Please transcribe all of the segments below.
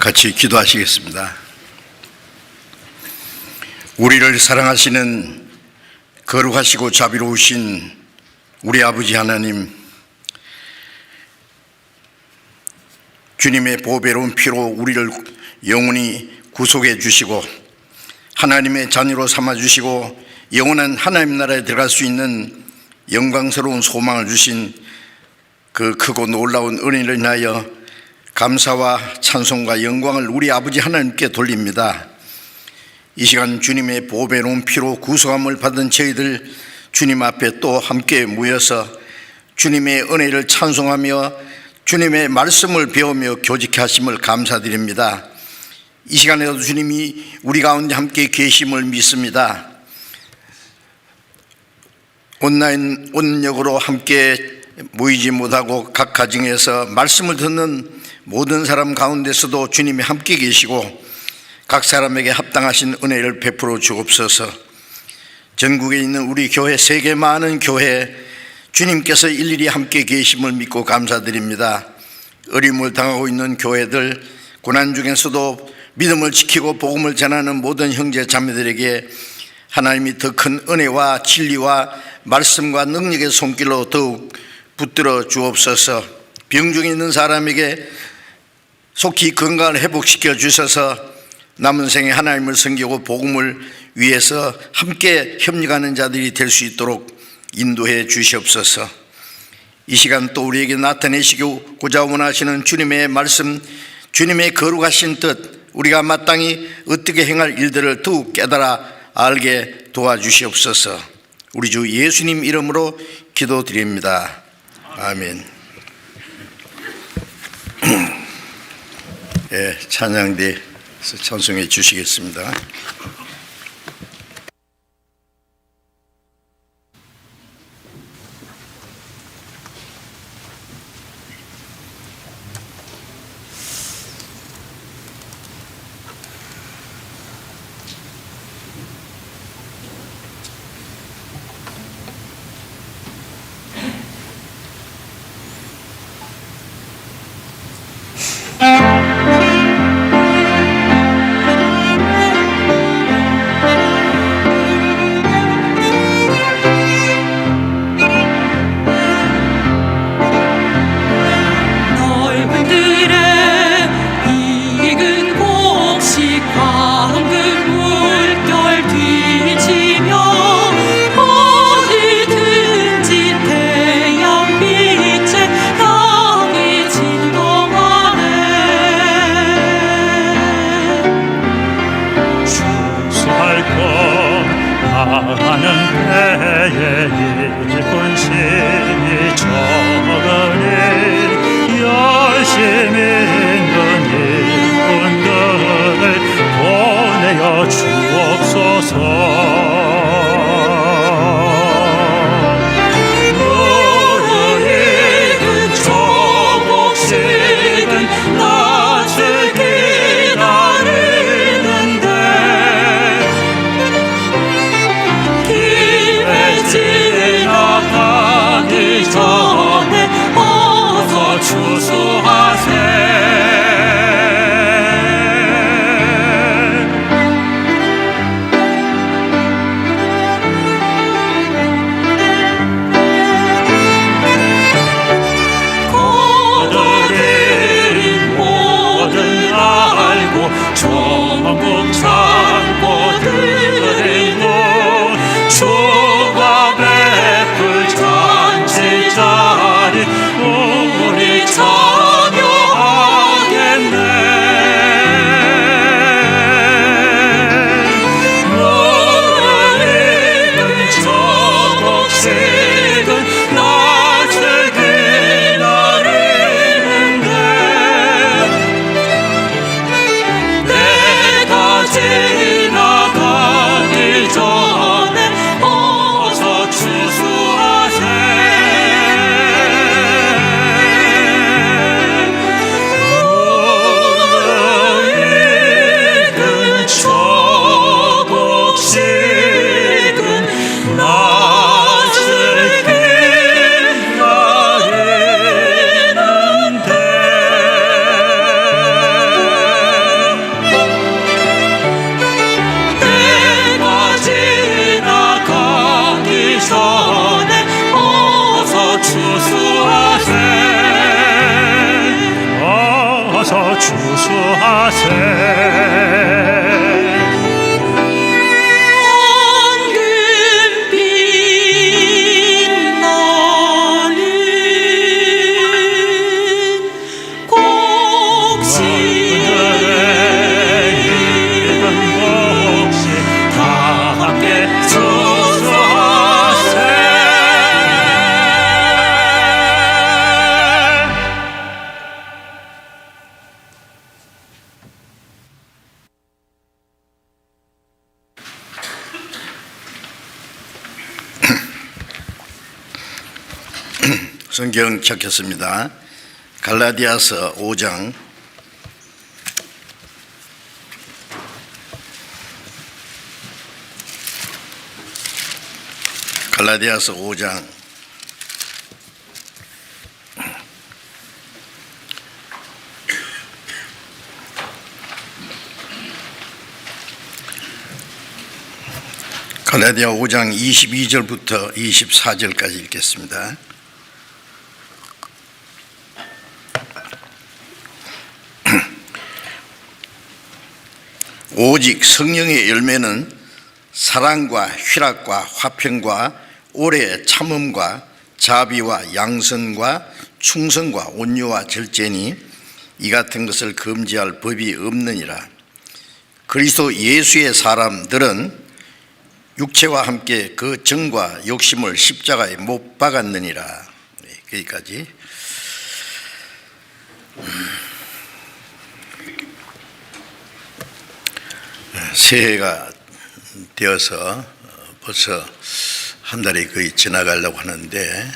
같이 기도하시겠습니다. 우리를 사랑하시는 거룩하시고 자비로우신 우리 아버지 하나님, 주님의 보배로운 피로 우리를 영원히 구속해 주시고 하나님의 자녀로 삼아 주시고 영원한 하나님 나라에 들어갈 수 있는 영광스러운 소망을 주신 그 크고 놀라운 은혜를 인하여 감사와 찬송과 영광을 우리 아버지 하나님께 돌립니다. 이 시간 주님의 보배로운 피로 구속함을 받은 저희들 주님 앞에 또 함께 모여서 주님의 은혜를 찬송하며 주님의 말씀을 배우며 교직케 하심을 감사드립니다. 이 시간에도 주님이 우리 가운데 함께 계심을 믿습니다. 온라인으로 함께 모이지 못하고 각 가정에서 말씀을 듣는 모든 사람 가운데서도 주님이 함께 계시고 각 사람에게 합당하신 은혜를 베풀어 주옵소서. 전국에 있는 우리 교회, 세계 많은 교회 주님께서 일일이 함께 계심을 믿고 감사드립니다. 어려움을 당하고 있는 교회들, 고난 중에서도 믿음을 지키고 복음을 전하는 모든 형제 자매들에게 하나님이 더 큰 은혜와 진리와 말씀과 능력의 손길로 더욱 붙들어 주옵소서. 병중에 있는 사람에게 속히 건강을 회복시켜 주셔서 남은 생에 하나님을 섬기고 복음을 위해서 함께 협력하는 자들이 될 수 있도록 인도해 주시옵소서. 이 시간 또 우리에게 나타내시고자 원하시는 주님의 말씀, 주님의 거룩하신 뜻, 우리가 마땅히 어떻게 행할 일들을 더욱 깨달아 알게 도와주시옵소서. 우리 주 예수님 이름으로 기도드립니다. 아멘. 예, 찬양대에서 찬송해 주시겠습니다. 성경 찾겠습니다. 갈라디아서 5장 갈라디아서 5장 22절부터 24절까지 읽겠습니다. 오직 성령의 열매는 사랑과 희락과 화평과 오래 참음과 자비와 양선과 충성과 온유와 절제니 이 같은 것을 금지할 법이 없느니라. 그리스도 예수의 사람들은 육체와 함께 그 정과 욕심을 십자가에 못 박았느니라. 여기까지. 새해가 되어서 벌써 한 달이 거의 지나가려고 하는데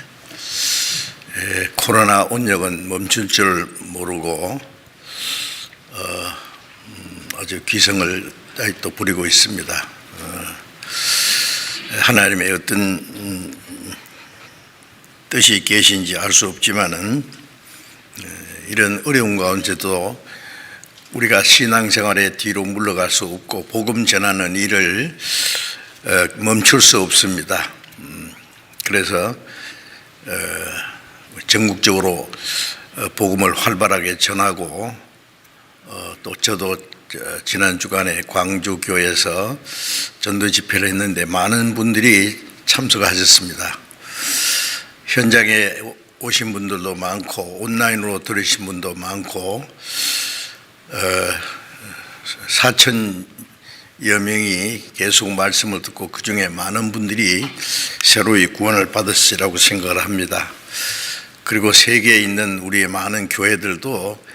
코로나 온역은 멈출 줄 모르고 아주 기승을 또 부리고 있습니다. 하나님의 어떤 뜻이 계신지 알 수 없지만은 이런 어려운 가운데도 우리가 신앙생활에 뒤로 물러갈 수 없고 복음 전하는 일을 멈출 수 없습니다. 그래서 전국적으로 복음을 활발하게 전하고 또 저도 지난 주간에 광주교회에서 전도 집회를 했는데 많은 분들이 참석하셨습니다. 현장에 오신 분들도 많고 온라인으로 들으신 분도 많고 4천여 명이 계속 말씀을 듣고 그 중에 많은 분들이 새로이 구원을 받으시라고 생각을 합니다. 그리고 세계에 있는 우리의 많은 교회들도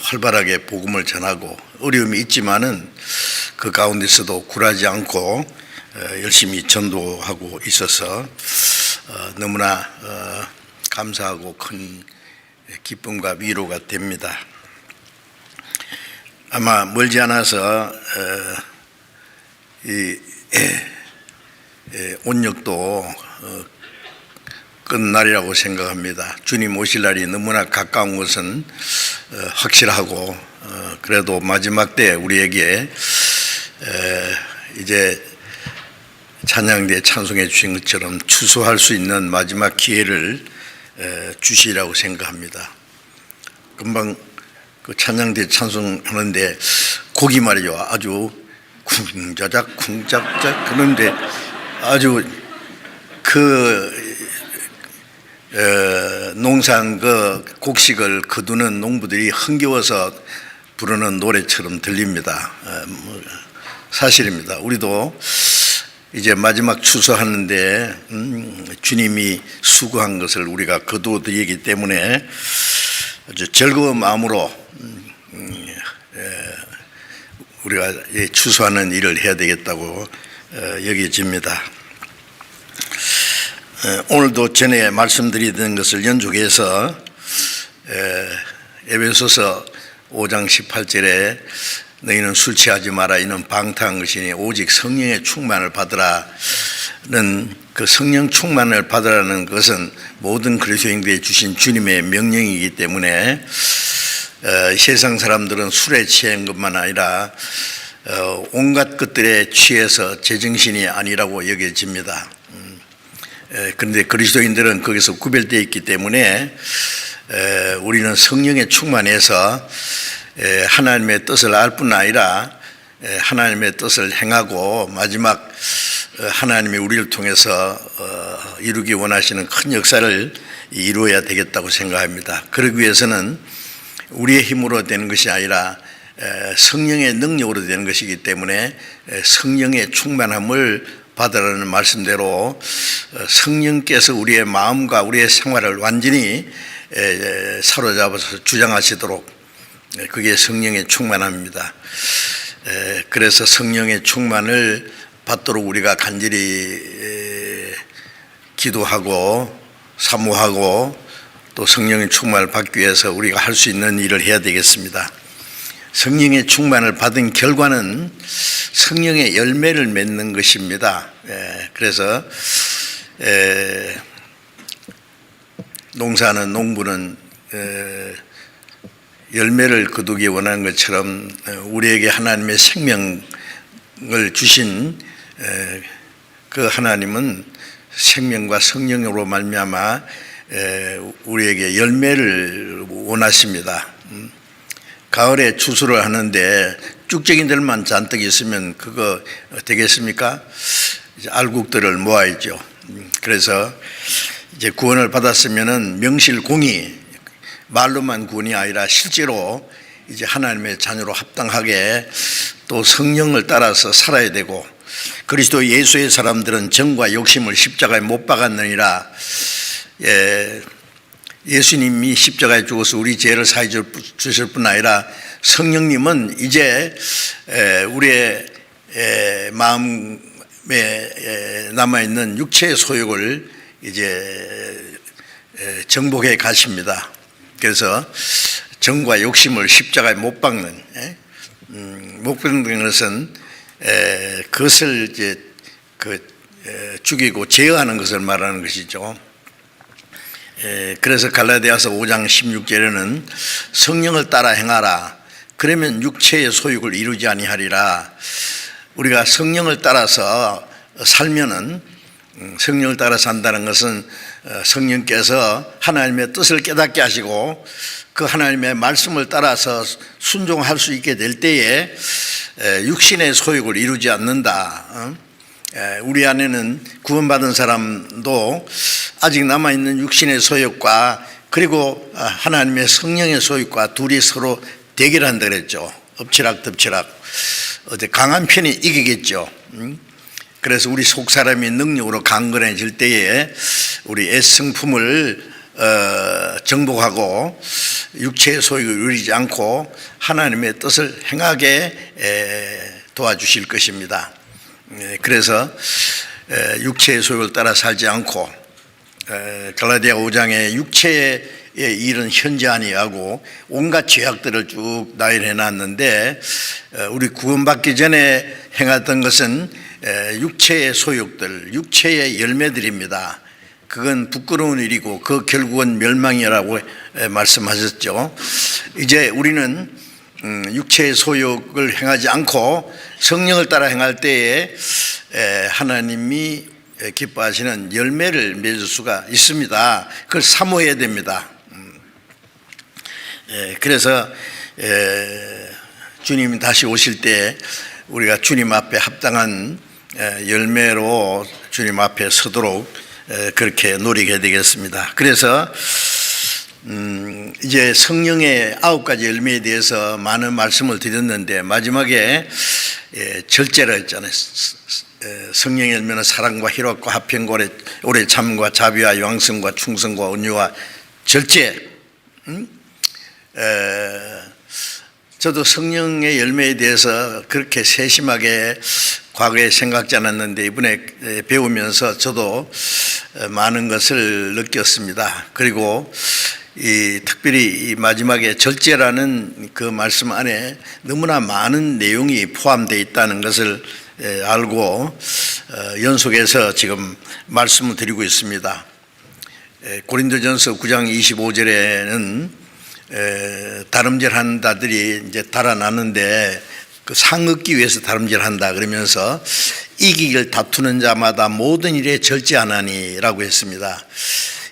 활발하게 복음을 전하고 어려움이 있지만은 그 가운데서도 굴하지 않고 열심히 전도하고 있어서 너무나 감사하고 큰 기쁨과 위로가 됩니다. 아마 멀지 않아서 이 온역도 끝날이라고 생각합니다. 주님 오실 날이 너무나 가까운 것은 확실하고 그래도 마지막 때 우리에게 이제 찬양대에 찬송해 주신 것처럼 추수할 수 있는 마지막 기회를 주시라고 생각합니다. 금방 그 찬양대 찬송하는데 곡이 말이죠. 아주 쿵자작 쿵짝짝 그런데 아주 농산 그 곡식을 거두는 농부들이 흥겨워서 부르는 노래처럼 들립니다. 사실입니다. 우리도 이제 마지막 추수하는데 주님이 수고한 것을 우리가 거두어 드리기 때문에 아주 즐거운 마음으로 우리가 추수하는 일을 해야 되겠다고 여겨집니다. 오늘도 전에 말씀드리던 것을 연속해서 에베소서 5장 18절에 너희는 술 취하지 마라 이는 방탕한 것이니 오직 성령의 충만을 받으라는 그 성령 충만을 받으라는 것은 모든 그리스도인들에게 주신 주님의 명령이기 때문에 세상 사람들은 술에 취한 것만 아니라 온갖 것들에 취해서 제정신이 아니라고 여겨집니다. 그런데 그리스도인들은 거기서 구별되어 있기 때문에 우리는 성령에 충만해서 하나님의 뜻을 알 뿐 아니라 하나님의 뜻을 행하고 마지막 하나님이 우리를 통해서 이루기 원하시는 큰 역사를 이루어야 되겠다고 생각합니다. 그러기 위해서는 우리의 힘으로 되는 것이 아니라 성령의 능력으로 되는 것이기 때문에 성령의 충만함을 받으라는 말씀대로 성령께서 우리의 마음과 우리의 생활을 완전히 사로잡아서 주장하시도록, 그게 성령의 충만함입니다. 그래서 성령의 충만을 받도록 우리가 간절히 기도하고 사모하고 또 성령의 충만을 받기 위해서 우리가 할 수 있는 일을 해야 되겠습니다. 성령의 충만을 받은 결과는 성령의 열매를 맺는 것입니다. 그래서 농사는 농부는 열매를 거두기 원하는 것처럼 우리에게 하나님의 생명을 주신 그 하나님은 생명과 성령으로 말미암아 우리에게 열매를 원하십니다. 가을에 추수를 하는데 쭉쟁이들만 잔뜩 있으면 그거 되겠습니까? 이제 알곡들을 모아야죠. 그래서 이제 구원을 받았으면은 명실공히, 말로만 구원이 아니라 실제로 이제 하나님의 자녀로 합당하게 또 성령을 따라서 살아야 되고, 그리스도 예수의 사람들은 정과 욕심을 십자가에 못 박았느니라. 예수님이 십자가에 죽어서 우리 죄를 사해 주실 뿐 아니라 성령님은 이제 우리의 마음에 남아있는 육체의 소욕을 이제 정복해 가십니다. 그래서 정과 욕심을 십자가에 못 박는, 못 박는 것은 그것을 이제 죽이고 제어하는 것을 말하는 것이죠. 그래서 갈라디아서 5장 16절에는 성령을 따라 행하라. 그러면 육체의 소욕을 이루지 아니하리라. 우리가 성령을 따라서 살면은, 성령을 따라 산다는 것은 성령께서 하나님의 뜻을 깨닫게 하시고 그 하나님의 말씀을 따라서 순종할 수 있게 될 때에 육신의 소욕을 이루지 않는다. 우리 안에는 구원받은 사람도 아직 남아있는 육신의 소욕과 그리고 하나님의 성령의 소욕과 둘이 서로 대결한다 그랬죠. 엎치락덮치락. 어제 강한 편이 이기겠죠. 그래서 우리 속 사람이 능력으로 강건해질 때에 우리 애성품을 정복하고 육체의 소욕을 누리지 않고 하나님의 뜻을 행하게 도와주실 것입니다. 그래서 육체의 소욕을 따라 살지 않고, 갈라디아 5장에 육체의 일은 현재 아니하고 온갖 죄악들을 쭉 나열해 놨는데, 우리 구원받기 전에 행하던 것은 육체의 소욕들, 육체의 열매들입니다. 그건 부끄러운 일이고 그 결국은 멸망이라고 말씀하셨죠. 이제 우리는 육체의 소욕을 행하지 않고 성령을 따라 행할 때에 하나님이 기뻐하시는 열매를 맺을 수가 있습니다. 그걸 사모해야 됩니다. 그래서 주님이 다시 오실 때 우리가 주님 앞에 합당한 열매로 주님 앞에 서도록 그렇게 노리게 되겠습니다. 그래서 이제 성령의 9가지 열매에 대해서 많은 말씀을 드렸는데, 마지막에 절제라 했잖아요. 성령의 열매는 사랑과 희락과 화평과 오래 참과 자비와 양성과 충성과 온유와 절제. 저도 성령의 열매에 대해서 그렇게 세심하게 과거에 생각지 않았는데 이번에 배우면서 저도 많은 것을 느꼈습니다. 그리고 특별히 이 마지막에 절제라는 그 말씀 안에 너무나 많은 내용이 포함되어 있다는 것을 알고 연속해서 지금 말씀을 드리고 있습니다. 고린도전서 9장 25절에는 다름질하는 자들이 이제 달아나는데 그 상 얻기 위해서 다름질한다 그러면서 이기기를 다투는 자마다 모든 일에 절제하나니라고 했습니다.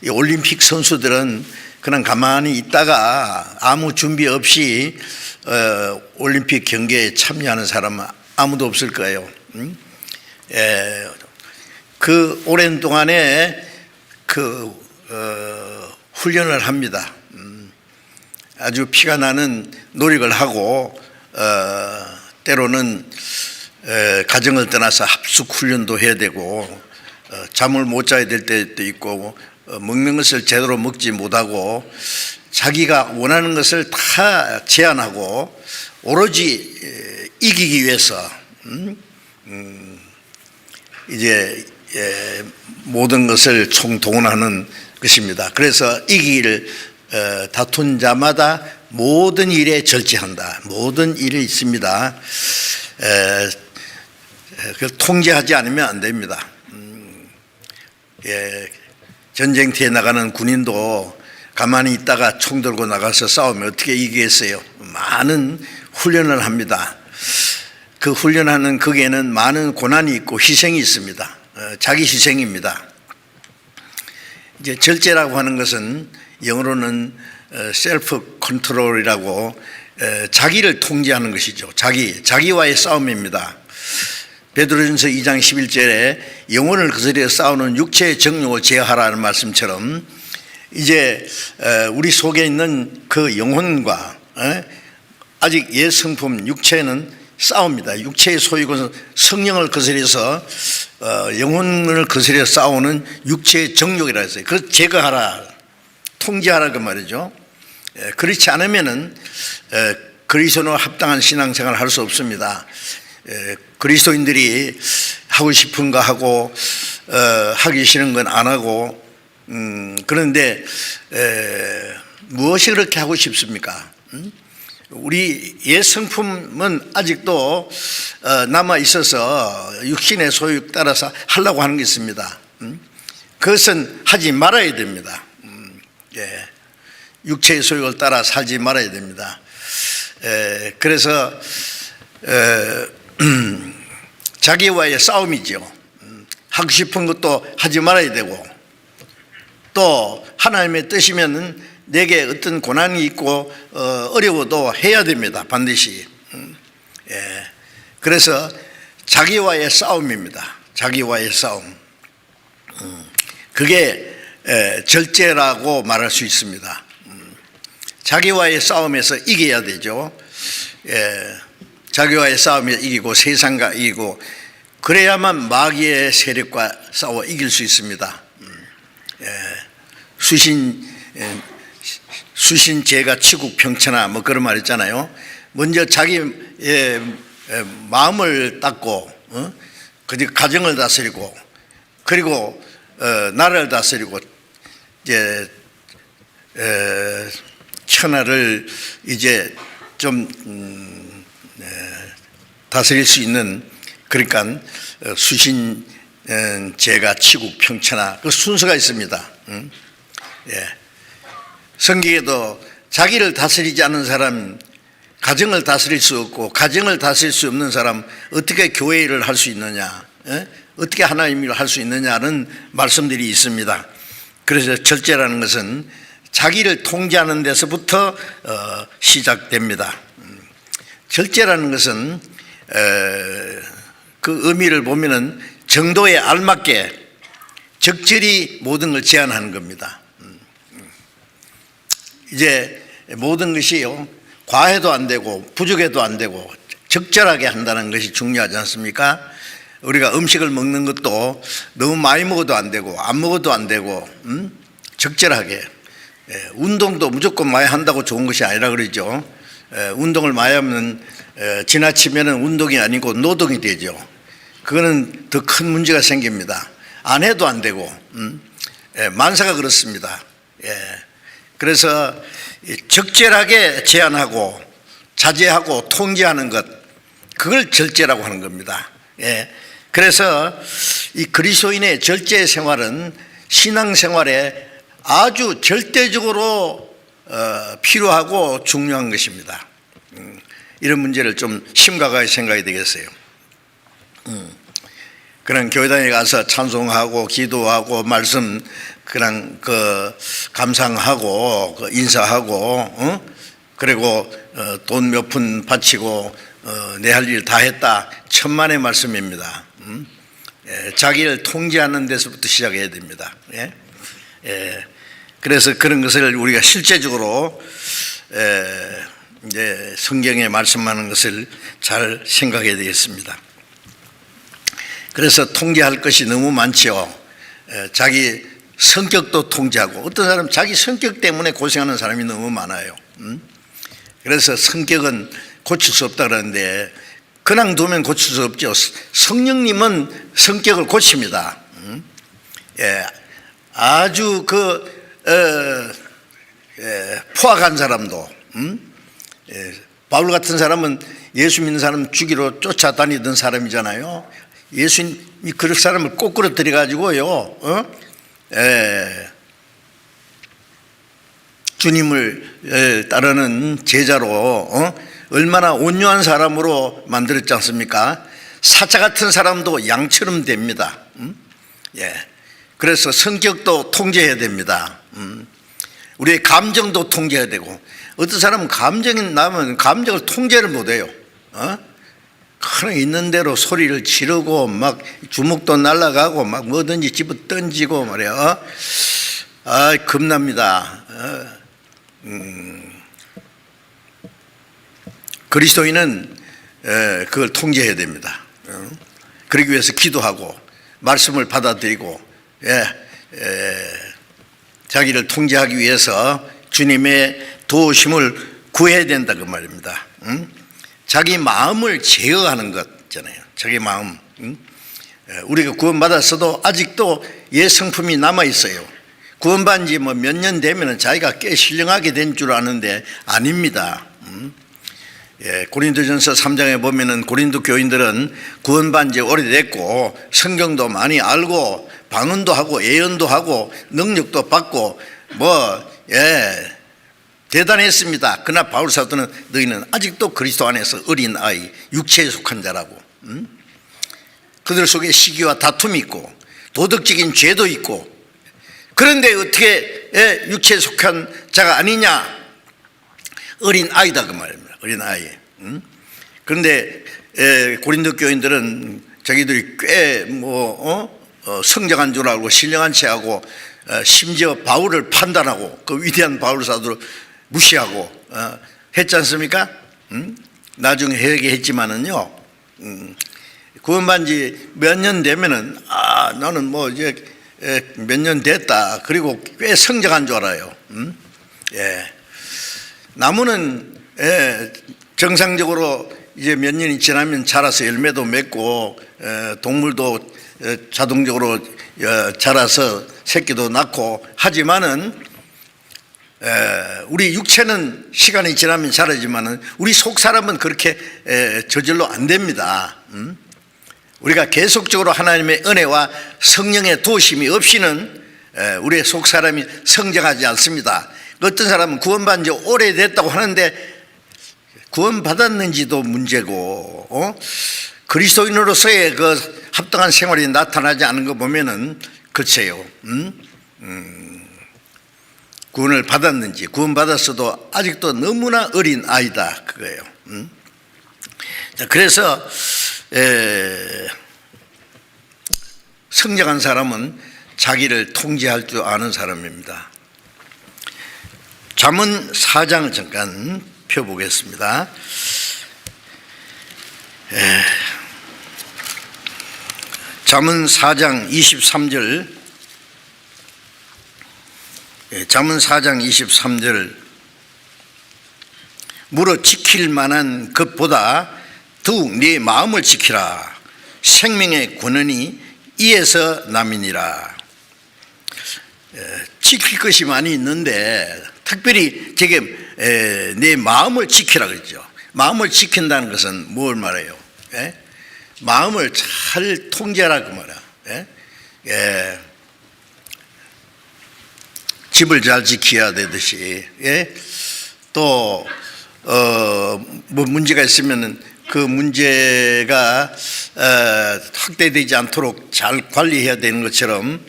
이 올림픽 선수들은 그냥 가만히 있다가 아무 준비 없이 올림픽 경기에 참여하는 사람은 아무도 없을 거예요. 그 오랜 동안에 훈련을 합니다. 아주 피가 나는 노력을 하고 때로는 가정을 떠나서 합숙 훈련도 해야 되고 잠을 못 자야 될 때도 있고 먹는 것을 제대로 먹지 못하고 자기가 원하는 것을 다 제한하고 오로지 이기기 위해서 이제 모든 것을 총동원하는 것입니다. 그래서 이기기를 다툰 자마다 모든 일에 절제한다. 모든 일이 있습니다. 그걸 통제하지 않으면 안 됩니다. 전쟁터에 나가는 군인도 가만히 있다가 총 들고 나가서 싸우면 어떻게 이기겠어요? 많은 훈련을 합니다. 그 훈련하는 거기에는 많은 고난이 있고 희생이 있습니다. 자기 희생입니다. 이제 절제라고 하는 것은 영어로는 셀프 컨트롤이라고 자기를 통제하는 것이죠. 자기와의 싸움입니다. 베드로전서 2장 11절에 영혼을 거스려 싸우는 육체의 정욕을 제어하라는 말씀처럼 이제 우리 속에 있는 그 영혼과 아직 옛 성품 육체는 싸웁니다. 육체의 소유는 성령을 거스려서 영혼을 거스려 싸우는 육체의 정욕이라 했어요. 그걸 제거하라, 통제하라 그 말이죠. 그렇지 않으면은 그리스도와 합당한 신앙생활을 할 수 없습니다. 그리스도인들이 하고 싶은 거 하고 하기 싫은 건 안 하고 그런데 무엇이 그렇게 하고 싶습니까? 우리 옛 성품은 아직도 남아 있어서 육신의 소유 따라서 하려고 하는 게 있습니다. 그것은 하지 말아야 됩니다. 육체의 소유를 따라 살지 말아야 됩니다. 그래서 자기와의 싸움이죠. 하고 싶은 것도 하지 말아야 되고 또 하나님의 뜻이면 내게 어떤 고난이 있고 어려워도 해야 됩니다. 반드시. 그래서 자기와의 싸움입니다. 자기와의 싸움. 그게 절제라고 말할 수 있습니다. 자기와의 싸움에서 이겨야 되죠. 자기와의 싸움에 이기고 세상과 이기고 그래야만 마귀의 세력과 싸워 이길 수 있습니다. 수신 제가 치국 평천하 뭐 그런 말 있잖아요. 먼저 자기의 마음을 닦고 가정을 다스리고 그리고 나라를 다스리고 이제 천하를 이제 좀 다스릴 수 있는 그러니까 수신 제가 치국 평천하 그 순서가 있습니다. 성경에도 자기를 다스리지 않는 사람 가정을 다스릴 수 없고 가정을 다스릴 수 없는 사람 어떻게 교회 일을 할 수 있느냐 어떻게 하나님 일을 할 수 있느냐는 말씀들이 있습니다. 그래서 절제라는 것은 자기를 통제하는 데서부터 시작됩니다. 절제라는 것은 그 의미를 보면은 정도에 알맞게 적절히 모든 걸 제한하는 겁니다. 이제 모든 것이요 과해도 안 되고 부족해도 안 되고 적절하게 한다는 것이 중요하지 않습니까? 우리가 음식을 먹는 것도 너무 많이 먹어도 안 되고 안 먹어도 안 되고 적절하게. 운동도 무조건 많이 한다고 좋은 것이 아니라 그러죠. 운동을 많이 하면 지나치면은 운동이 아니고 노동이 되죠. 그거는 더 큰 문제가 생깁니다. 안 해도 안 되고 만사가 그렇습니다. 그래서 적절하게 제한하고 자제하고 통제하는 것 그걸 절제라고 하는 겁니다. 그래서 이 그리스도인의 절제 생활은 신앙생활에 아주 절대적으로 필요하고 중요한 것입니다. 이런 문제를 좀 심각하게 생각이 되겠어요. 그냥 교회당에 가서 찬송하고 기도하고 말씀 그냥 감상하고 인사하고 그리고 돈 몇 푼 바치고 내 할 일 다 했다. 천만의 말씀입니다. 자기를 통제하는 데서부터 시작해야 됩니다. 그래서 그런 것을 우리가 실제적으로 이제 성경에 말씀하는 것을 잘 생각해야 되겠습니다. 그래서 통제할 것이 너무 많죠. 자기 성격도 통제하고, 어떤 사람 자기 성격 때문에 고생하는 사람이 너무 많아요. 그래서 성격은 고칠 수 없다 그러는데 그냥 두면 고칠 수 없죠. 성령님은 성격을 고칩니다. 아주 포악한 사람도, 바울 같은 사람은 예수 믿는 사람 죽이러 쫓아다니던 사람이잖아요. 예수님이 그 사람을 꼬꾸러 들여가지고요, 주님을 따르는 제자로 얼마나 온유한 사람으로 만들었지 않습니까? 사자 같은 사람도 양처럼 됩니다. 그래서 성격도 통제해야 됩니다. 우리의 감정도 통제해야 되고, 어떤 사람은 감정이 나면 감정을 통제를 못해요. 그냥 있는 대로 소리를 지르고 막 주먹도 날아가고 막 뭐든지 집어 던지고 말이야. 겁납니다. 그리스도인은 그걸 통제해야 됩니다. 그러기 위해서 기도하고 말씀을 받아들이고, 자기를 통제하기 위해서 주님의 도우심을 구해야 된다 그 말입니다. 자기 마음을 제어하는 것 있잖아요. 자기 마음. 우리가 구원받았어도 아직도 옛 성품이 남아 있어요. 구원받은 지 뭐 몇 년 되면 자기가 꽤 신령하게 된 줄 아는데 아닙니다. 고린도전서 3장에 보면은 고린도 교인들은 구원받은 지 오래됐고 성경도 많이 알고 방언도 하고 예언도 하고 능력도 받고 대단했습니다. 그러나 바울 사도는 너희는 아직도 그리스도 안에서 어린 아이, 육체에 속한 자라고. 그들 속에 시기와 다툼이 있고 도덕적인 죄도 있고, 그런데 어떻게 육체에 속한 자가 아니냐? 어린 아이다 그 말입니다. 어린 아이. 그런데 고린도 교인들은 자기들이 꽤 성장한 줄 알고 신령한 체하고, 심지어 바울을 판단하고 그 위대한 바울 사도를 무시하고 했지 않습니까? 나중에 회개했지만은요, 구원받은 지 몇 년 되면은 나는 이제 몇 년 됐다, 그리고 꽤 성장한 줄 알아요. 나무는 정상적으로 이제 몇 년이 지나면 자라서 열매도 맺고, 동물도 자동적으로 자라서 새끼도 낳고 하지만은, 우리 육체는 시간이 지나면 자라지만은 우리 속 사람은 그렇게 저절로 안 됩니다. 우리가 계속적으로 하나님의 은혜와 성령의 도우심이 없이는 우리의 속 사람이 성장하지 않습니다. 어떤 사람은 구원받은 지 오래됐다고 하는데 구원받았는지도 문제고, 그리스도인으로서의 그 합당한 생활이 나타나지 않은 거 보면은 글쎄요, 구원을 받았는지, 구원받았어도 아직도 너무나 어린 아이다 그거예요. 그래서 성장한 사람은 자기를 통제할 줄 아는 사람입니다. 잠언 4장을 잠깐 펴보겠습니다. 잠언 4장 23절, 잠언 4장 23절, 물어 지킬 만한 것보다 더욱 네 마음을 지키라. 생명의 권한이 이에서 남이니라. 지킬 것이 많이 있는데 특별히 저게 내 마음을 지키라 그러죠. 마음을 지킨다는 것은 뭘 말해요? 마음을 잘 통제하라 그 말이야. 집을 잘 지켜야 되듯이, 또 뭐 문제가 있으면은 그 문제가 확대되지 않도록 잘 관리해야 되는 것처럼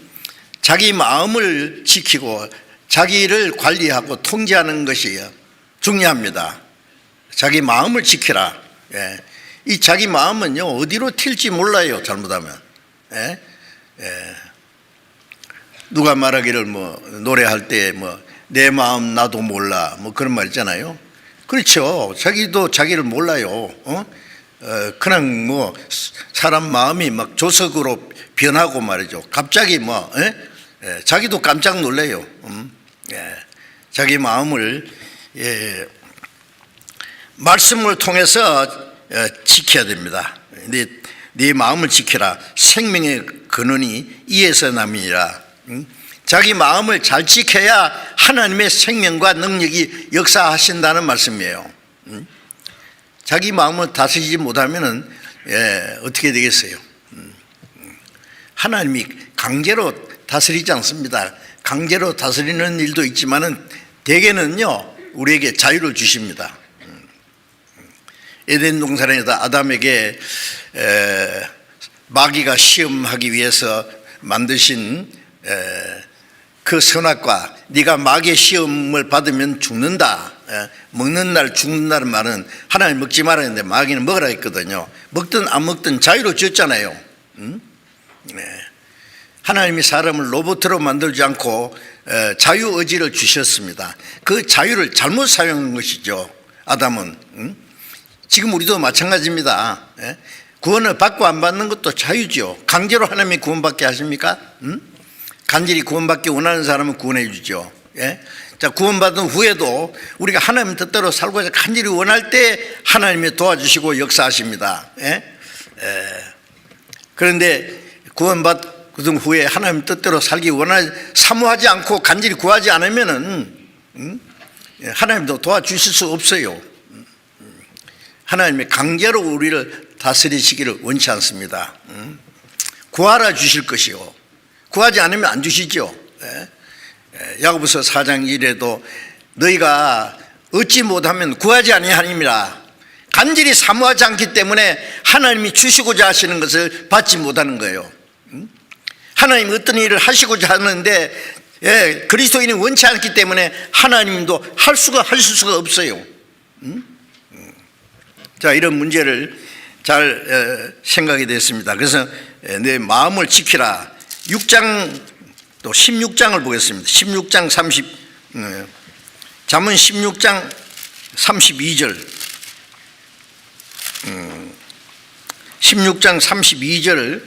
자기 마음을 지키고 자기를 관리하고 통제하는 것이에요. 중요합니다. 자기 마음을 지키라. 예. 이 자기 마음은요, 어디로 튈지 몰라요, 잘못하면. 예? 예. 누가 말하기를 노래할 때 내 마음 나도 몰라 그런 말 있잖아요. 그렇죠. 자기도 자기를 몰라요. 그냥 사람 마음이 막 조석으로 변하고 말이죠. 갑자기 자기도 깜짝 놀래요. 예. 자기 마음을 말씀을 통해서 지켜야 됩니다. 네 마음을 지켜라. 생명의 근원이 이에서 남이니라. 자기 마음을 잘 지켜야 하나님의 생명과 능력이 역사하신다는 말씀이에요. 자기 마음을 다스리지 못하면 어떻게 되겠어요? 하나님이 강제로 다스리지 않습니다. 강제로 다스리는 일도 있지만은 대개는요, 우리에게 자유를 주십니다. 에덴 동산에다 아담에게 마귀가 시험하기 위해서 만드신 그 선악과, 네가 마귀의 시험을 받으면 죽는다, 먹는 날 죽는다는 말은 하나님 먹지 말아야 하는데 마귀는 먹으라 했거든요. 먹든 안 먹든 자유로 줬잖아요. 하나님이 사람을 로봇으로 만들지 않고 자유의지를 주셨습니다. 그 자유를 잘못 사용한 것이죠, 아담은. 지금 우리도 마찬가지입니다. 구원을 받고 안 받는 것도 자유죠. 강제로 하나님이 구원받게 하십니까? 간절히 구원받기 원하는 사람은 구원해 주죠. 자, 구원받은 후에도 우리가 하나님 뜻대로 살고자 간절히 원할 때 하나님이 도와주시고 역사하십니다. 그런데 구원받은 후에 하나님 뜻대로 살기 사모하지 않고 간절히 구하지 않으면은 하나님도 도와주실 수 없어요. 하나님이 강제로 우리를 다스리시기를 원치 않습니다. 구하라 주실 것이요, 구하지 않으면 안 주시죠. 야고보서 4장 1에도 너희가 얻지 못하면 구하지 아니하니라. 간절히 사모하지 않기 때문에 하나님이 주시고자 하시는 것을 받지 못하는 거예요. 하나님이 어떤 일을 하시고자 하는데 그리스도인이 원치 않기 때문에 하나님도 하실 수가 없어요. 자, 이런 문제를 잘 생각이 됐습니다. 그래서 내 마음을 지키라. 6장 또 16장을 보겠습니다. 16장 잠언 16장 32절. 16장 32절.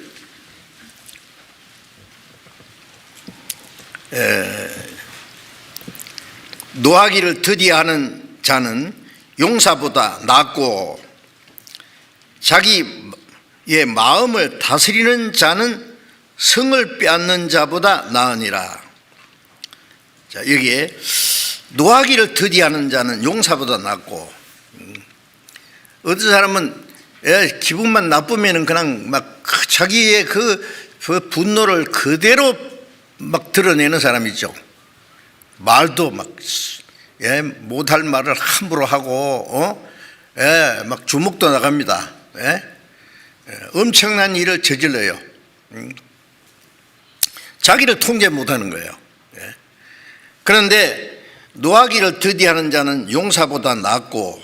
노하기를 더디하는 자는 용사보다 낫고 자기의 마음을 다스리는 자는 성을 빼앗는 자보다 나으니라. 자, 여기에 노하기를 더디하는 자는 용사보다 낫고, 어떤 사람은 기분만 나쁘면은 그냥 막 자기의 그 분노를 그대로 막 드러내는 사람이 있죠. 말도 막 못할 말을 함부로 하고 막 주먹도 나갑니다. 엄청난 일을 저질러요. 자기를 통제 못하는 거예요. 그런데 노하기를 더디하는 자는 용사보다 낫고,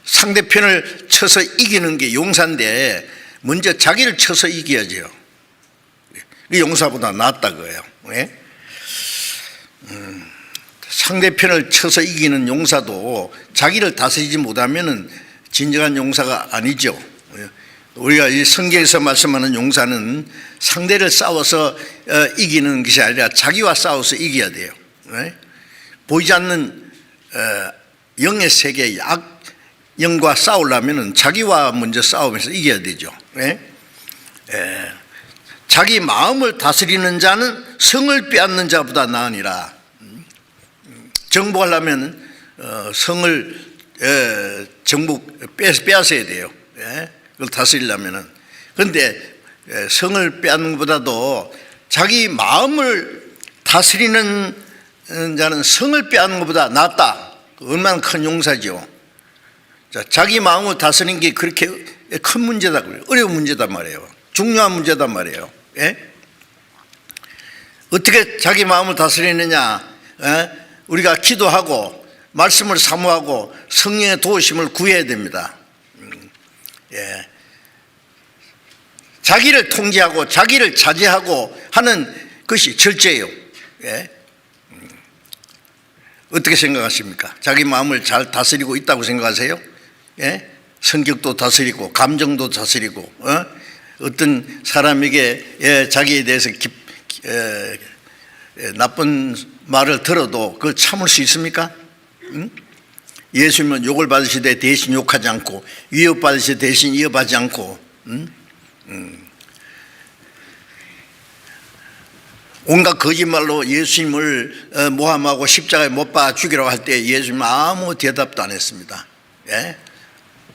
상대편을 쳐서 이기는 게 용사인데 먼저 자기를 쳐서 이겨야죠. 용사보다 낫다 그거예요. 상대편을 쳐서 이기는 용사도 자기를 다스리지 못하면 진정한 용사가 아니죠. 우리가 이 성경에서 말씀하는 용사는 상대를 싸워서 이기는 것이 아니라 자기와 싸워서 이겨야 돼요. 보이지 않는 영의 세계 영과 싸우려면 자기와 먼저 싸우면서 이겨야 되죠. 자기 마음을 다스리는 자는 성을 빼앗는 자보다 나으니라. 정복하려면 성을 빼앗아야 돼요. 그걸 다스리려면은. 그런데 성을 빼앗는 것보다도 자기 마음을 다스리는 자는 성을 빼앗는 것보다 낫다. 얼마나 큰 용사죠. 자, 자기 마음을 다스리는 게 그렇게 큰 문제다, 어려운 문제단 말이에요. 중요한 문제단 말이에요. 어떻게 자기 마음을 다스리느냐? 우리가 기도하고 말씀을 사모하고 성령의 도우심을 구해야 됩니다. 자기를 통제하고 자기를 자제하고 하는 것이 절제예요. 어떻게 생각하십니까? 자기 마음을 잘 다스리고 있다고 생각하세요? 성격도 다스리고 감정도 다스리고 어떤 사람에게 자기에 대해서 나쁜 말을 들어도 그걸 참을 수 있습니까? 예수님은 욕을 받으시되 대신 욕하지 않고 위협받으시되 대신 위협하지 않고 온갖 거짓말로 예수님을 모함하고 십자가에 못 박아 죽이라고 할 때 예수님은 아무 대답도 안 했습니다.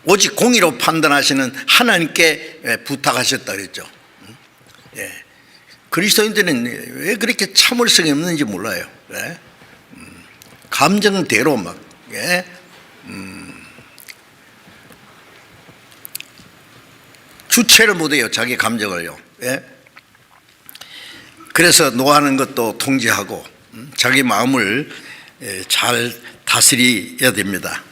오직 공의로 판단하시는 하나님께 부탁하셨다 그랬죠. 그리스도인들은 왜 그렇게 참을성이 없는지 몰라요. 감정대로 막 주체를 못해요. 자기 감정을요. 그래서 노하는 것도 통제하고 자기 마음을 잘 다스려야 됩니다.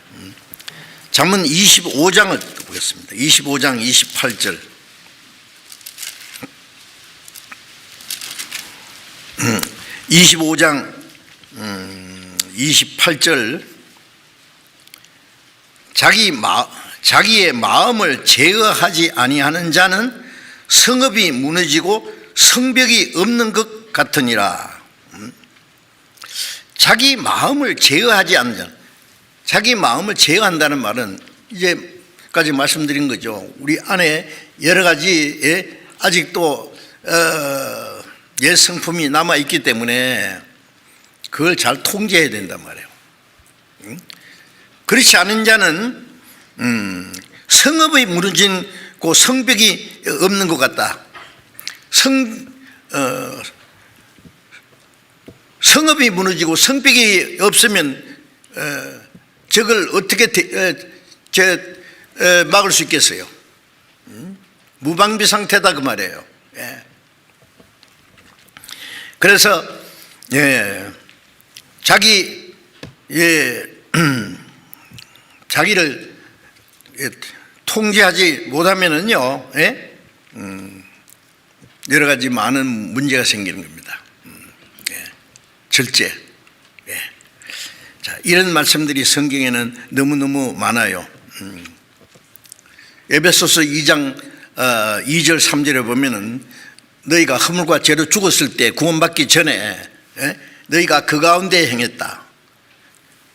잠언 25장을 보겠습니다. 25장 28절. 25장 28절. 자기의 마음을 제어하지 아니하는 자는 성읍이 무너지고 성벽이 없는 것 같으니라. 자기 마음을 제어하지 않는 자. 자기 마음을 제어한다는 말은 이제까지 말씀드린 거죠. 우리 안에 여러 가지 아직도 옛 성품이 남아있기 때문에 그걸 잘 통제해야 된단 말이에요. 그렇지 않은 자는 성읍이 무너지고 성벽이 없는 것 같다. 성읍이 무너지고 성벽이 없으면 저걸 어떻게 막을 수 있겠어요? 무방비 상태다 그 말이에요. 그래서 자기를 통제하지 못하면은요, 여러 가지 많은 문제가 생기는 겁니다. 절제. 자, 이런 말씀들이 성경에는 너무너무 많아요. 에베소서 2장 2절 3절에 보면은 너희가 허물과 죄로 죽었을 때 구원받기 전에 너희가 그 가운데 행했다.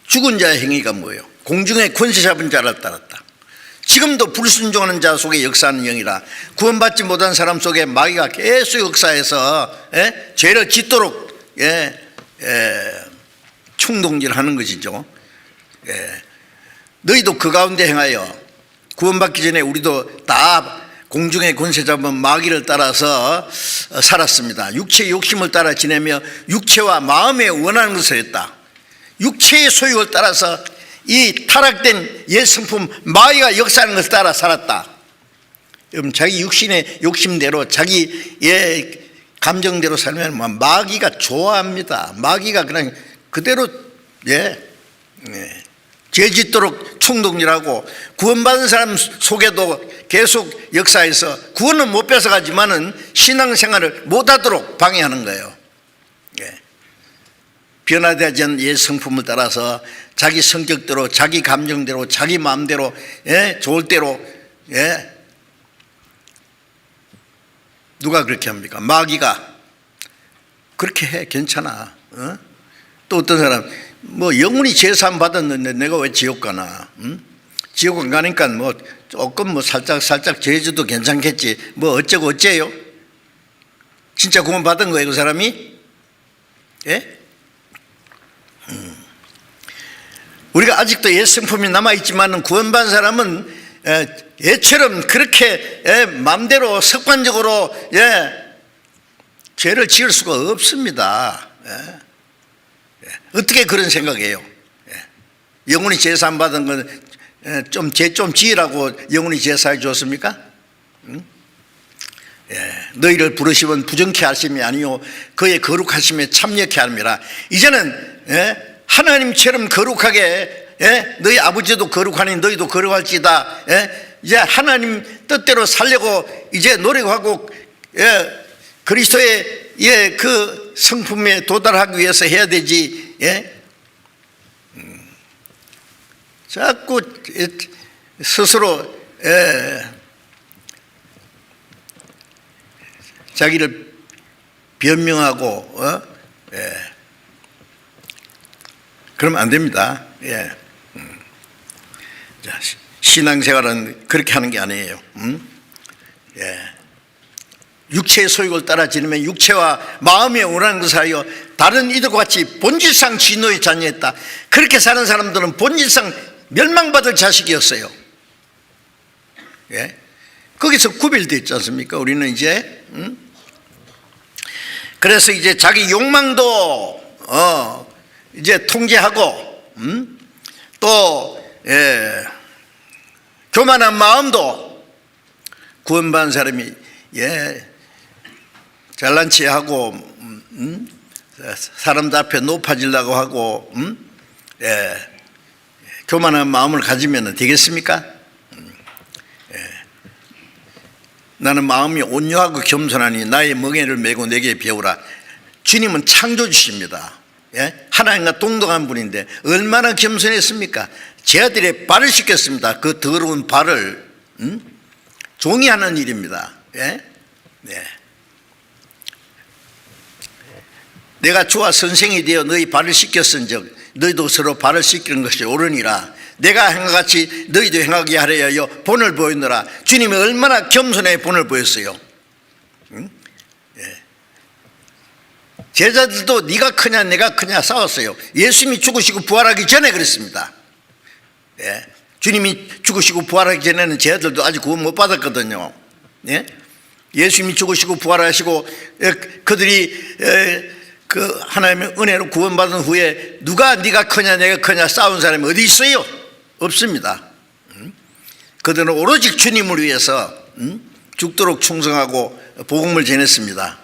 죽은 자의 행위가 뭐예요? 공중의 권세 잡은 자를 따랐다. 지금도 불순종하는 자 속에 역사하는 영이라. 구원받지 못한 사람 속에 마귀가 계속 역사해서 죄를 짓도록 충동질하는 것이죠. 너희도 그 가운데 행하여 구원받기 전에 우리도 다 공중의 권세 잡은 마귀를 따라서 살았습니다. 육체의 욕심을 따라 지내며 육체와 마음에 원하는 것을 했다. 육체의 소욕을 따라서 이 타락된 옛 성품 마귀가 역사하는 것을 따라 살았다. 여러분, 자기 육신의 욕심대로 자기의 감정대로 살면 마귀가 좋아합니다. 마귀가 그냥 그대로 죄짓도록 충동질하고 구원받은 사람 속에도 계속 역사해서 구원은 못 뺏어가지만은 신앙생활을 못하도록 방해하는 거예요. 변화되지 않은 옛 성품을 따라서 자기 성격대로 자기 감정대로 자기 마음대로 좋을 대로 누가 그렇게 합니까? 마귀가 그렇게 해. 괜찮아. 또 어떤 사람 뭐 영원히 제사함 받았는데 내가 왜 지옥 가나? 지옥 안 가니까 뭐 조금 뭐 살짝 죄져도 괜찮겠지. 뭐 어쩌고 어째요? 진짜 구원 받은 거예요, 그 사람이? 우리가 아직도 옛 성품이 남아있지만 구원받은 사람은 예처럼 그렇게 마음대로 습관적으로 죄를 지을 수가 없습니다. 어떻게 그런 생각이에요? 영원히 제사 안 받은 건 죄 좀 지으라고 영원히 제사해 줬습니까? 너희를 부르시면 부정케 하심이 아니요 그의 거룩하심에 참여케 함이라. 이제는 하나님처럼 거룩하게, 너희 아버지도 거룩하니 너희도 거룩할지다. 이제 하나님 뜻대로 살려고 이제 노력하고, 그리스도의 그 성품에 도달하기 위해서 해야 되지. 자꾸 스스로 자기를 변명하고 그러면 안 됩니다. 자, 신앙생활은 그렇게 하는 게 아니에요. 육체의 소욕을 따라 지르면 육체와 마음이 원하는 것을 하여 다른 이들과 같이 본질상 진노에 자녀했다. 그렇게 사는 사람들은 본질상 멸망받을 자식이었어요. 거기서 구별되어 있지 않습니까? 우리는 이제 그래서 이제 자기 욕망도 이제 통제하고 또 교만한 마음도 구원받은 사람이 잘난 체하고 사람들 앞에 높아지려고 하고 교만한 마음을 가지면 되겠습니까? 나는 마음이 온유하고 겸손하니 나의 멍에를 메고 내게 배우라. 주님은 창조주십니다. 하나님과 동등한 분인데 얼마나 겸손했습니까? 제 아들의 발을 씻겼습니다. 그 더러운 발을 종이 하는 일입니다. 내가 주와 선생이 되어 너희 발을 씻겼은즉 너희도 서로 발을 씻기는 것이 옳으니라. 내가 행한 같이 너희도 행하게 하려 하여 본을 보였노라. 주님이 얼마나 겸손해 본을 보였어요. 제자들도 네가 크냐 내가 크냐 싸웠어요. 예수님이 죽으시고 부활하기 전에 그랬습니다. 주님이 죽으시고 부활하기 전에는 제자들도 아직 구원 못 받았거든요. 예수님이 죽으시고 부활하시고 그들이 그 하나님의 은혜로 구원받은 후에 누가 네가 크냐 내가 크냐 싸운 사람이 어디 있어요? 없습니다. 그들은 오로지 주님을 위해서 죽도록 충성하고 복음을 전했습니다.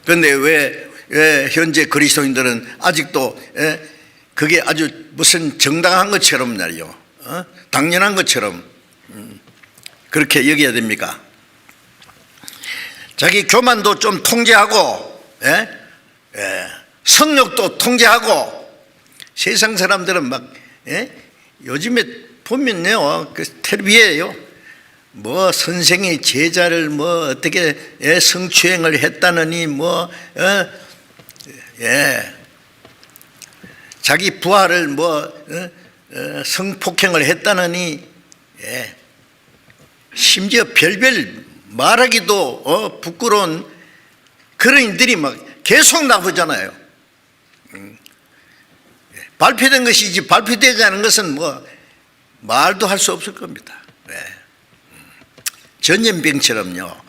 그런데 왜 현재 그리스도인들은 아직도 그게 아주 무슨 정당한 것처럼 말이요, 당연한 것처럼 그렇게 여겨야 됩니까? 자기 교만도 좀 통제하고 성욕도 통제하고. 세상 사람들은 막 요즘에 보면요, 그 텔레비에요, 뭐 선생이 제자를 뭐 어떻게 성추행을 했다느니 뭐 자기 부하를 뭐 성폭행을 했다느니 심지어 별별 말하기도 부끄러운 그런 일들이 막 계속 나오잖아요. 발표된 것이지 발표되지 않은 것은 뭐 말도 할 수 없을 겁니다. 전염병처럼요,